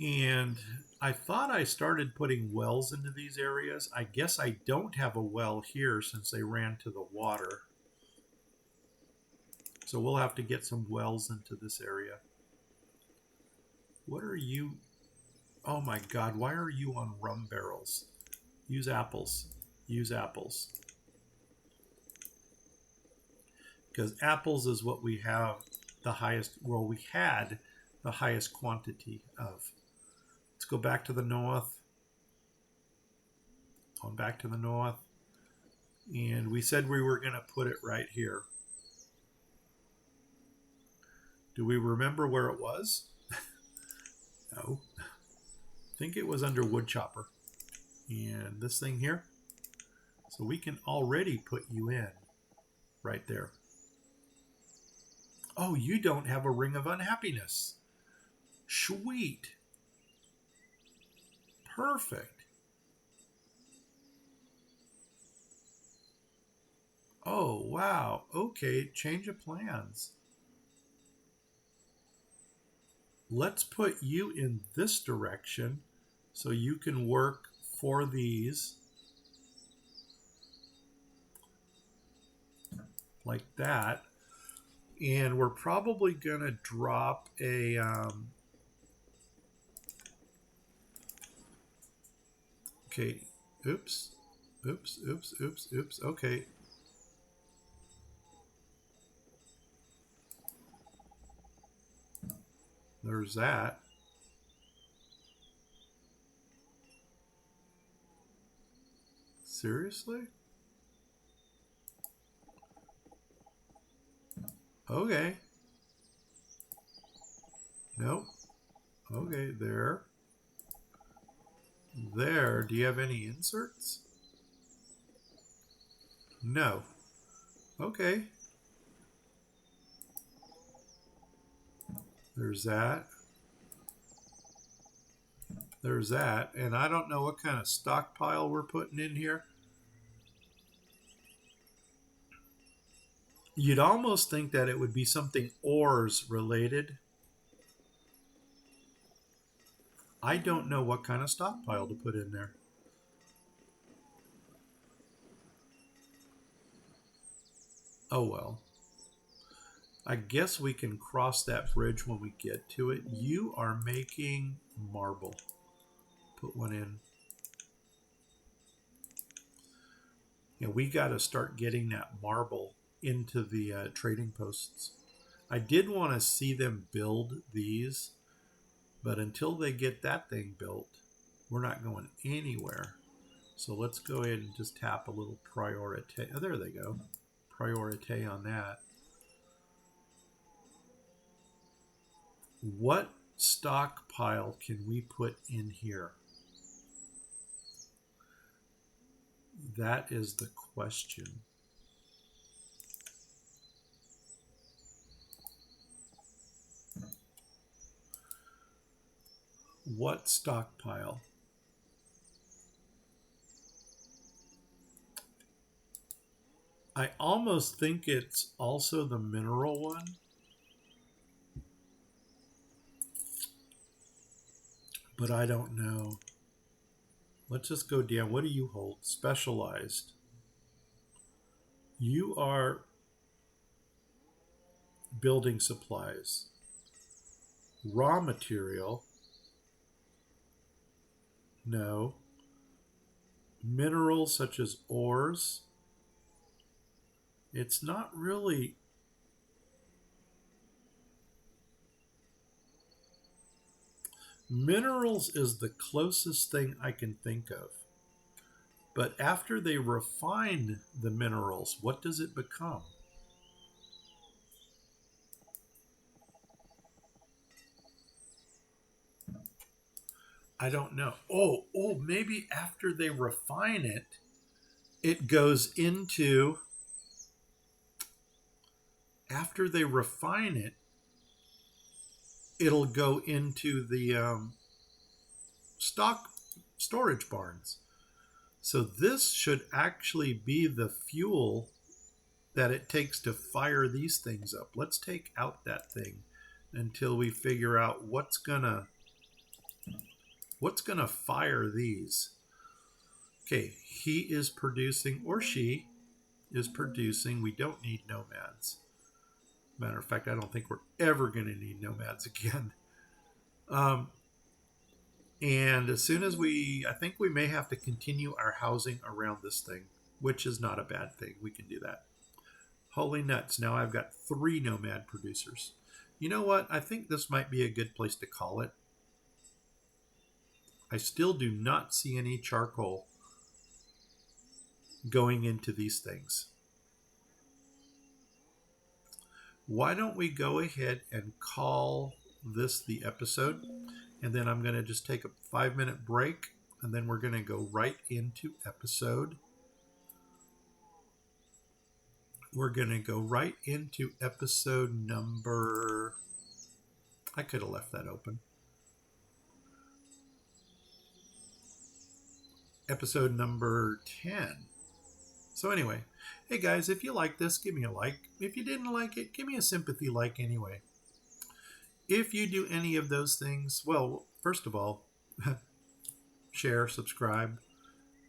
Speaker 1: And I thought I started putting wells into these areas. I guess I don't have a well here since they ran to the water. So we'll have to get some wells into this area. What are you? Oh my God, why are you on rum barrels? Use apples. Use apples. Because apples is what we have the highest, well, we had the highest quantity of. Let's go back to the north. Going back to the north. And we said we were going to put it right here. Do we remember where it was? No. I think it was under wood chopper. And this thing here. So we can already put you in right there. Oh, you don't have a ring of unhappiness. Sweet. Perfect. Oh, wow. Okay, change of plans. Let's put you in this direction so you can work for these. Like that. And we're probably going to drop a... okay. Oops. Oops, oops, oops, oops. Okay. There's that. Seriously? Okay. Nope. Okay, there. There. Do you have any inserts? No. Okay. There's that. There's that. And I don't know what kind of stockpile we're putting in here. You'd almost think that it would be something ores related. I don't know what kind of stockpile to put in there. Oh well. I guess we can cross that bridge when we get to it. You are making marble. Put one in. Yeah, we got to start getting that marble into the trading posts. I did want to see them build these, but until they get that thing built, we're not going anywhere. So let's go ahead and just tap a little priority. Oh, there they go. Priority on that. What stockpile can we put in here? That is the question. What stockpile? I almost think it's also the mineral one. But I don't know. Let's just go down. What do you hold? Specialized. You are building supplies. Raw material. No. Minerals such as ores. It's not really. Minerals is the closest thing I can think of. But after they refine the minerals, what does it become? I don't know. Oh, maybe after they refine it, it goes into. After they refine it, it'll go into the stock storage barns. So this should actually be the fuel that it takes to fire these things up. Let's take out that thing until we figure out what's gonna fire these. Okay, he is producing, or she is producing. We don't need nomads. Matter of fact, I don't think we're ever going to need nomads again. And as soon as I think we may have to continue our housing around this thing, which is not a bad thing. We can do that. Holy nuts. Now I've got 3 nomad producers. You know what? I think this might be a good place to call it. I still do not see any charcoal going into these things. Why don't we go ahead and call this the episode? And then I'm going to just take a 5-minute break. And then we're going to go right into episode. We're going to go right into episode number. I could have left that open. Episode number 10. So anyway, hey guys, if you like this, give me a like. If you didn't like it, give me a sympathy like anyway. If you do any of those things, well, first of all, share, subscribe.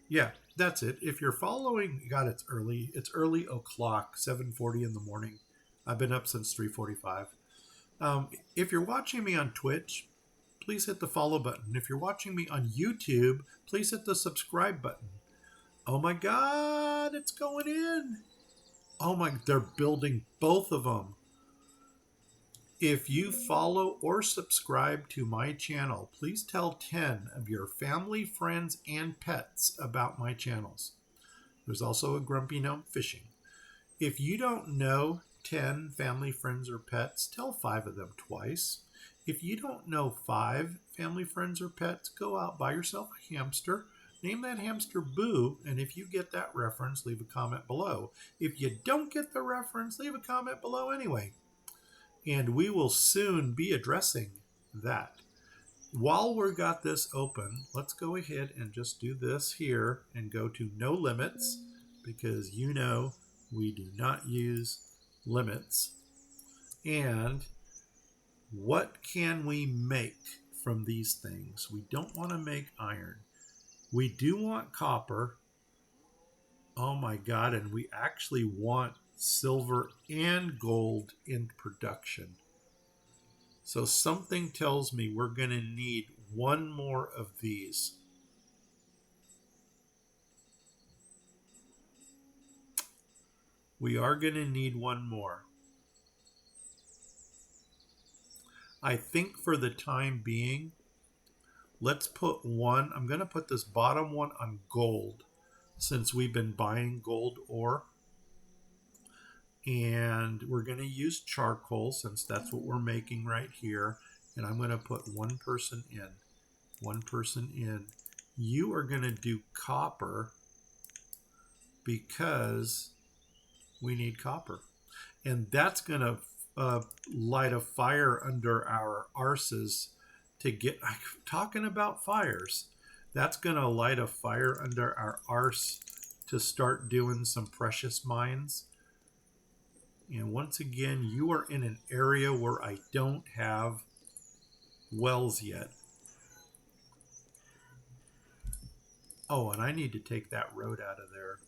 Speaker 1: Yeah, that's it. If you're following, God, it's early. It's early o'clock, 7:40 in the morning. I've been up since 3:45. If you're watching me on Twitch, please hit the follow button. If you're watching me on YouTube, please hit the subscribe button. Oh my God, it's going in. Oh my, they're building both of them. If you follow or subscribe to my channel, please tell 10 of your family, friends, and pets about my channels. There's also a Grumpy Gnome Fishing. If you don't know 10 family, friends, or pets, tell 5 of them twice. If you don't know 5 family, friends, or pets, go out, buy yourself a hamster. Name that hamster Boo, and if you get that reference, leave a comment below. If you don't get the reference, leave a comment below anyway. And we will soon be addressing that. While we've got this open, let's go ahead and just do this here and go to no limits, because you know we do not use limits. And what can we make from these things? We don't want to make iron. We do want copper. Oh my God, and we actually want silver, and gold in production. So something tells me we're going to need one more of these. We are going to need one more. I think for the time being, let's put one. I'm going to put this bottom one on gold since we've been buying gold ore. And we're going to use charcoal since that's what we're making right here. And I'm going to put one person in. One person in. You are going to do copper because we need copper. And that's going to light a fire under our arses to get, talking about fires, that's going to light a fire under our arse to start doing some precious mines. And once again, you are in an area where I don't have wells yet. Oh, and I need to take that road out of there.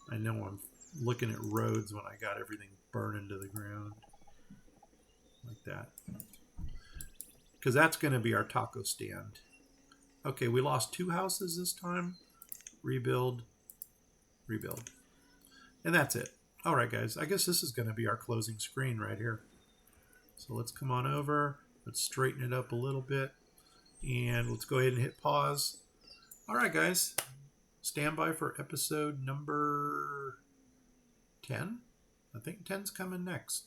Speaker 1: I know I'm looking at roads when I got everything burning to the ground. Like that. Because that's going to be our taco stand. Okay, we lost 2 houses this time. Rebuild. Rebuild. And that's it. All right, guys. I guess this is going to be our closing screen right here. So let's come on over. Let's straighten it up a little bit. And let's go ahead and hit pause. All right, guys. Stand by for episode number 10. I think 10's coming next.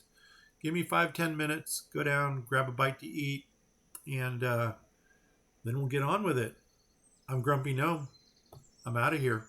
Speaker 1: Give me 5-10 minutes. Go down, grab a bite to eat, and then we'll get on with it. I'm Grumpy Gnome. I'm out of here.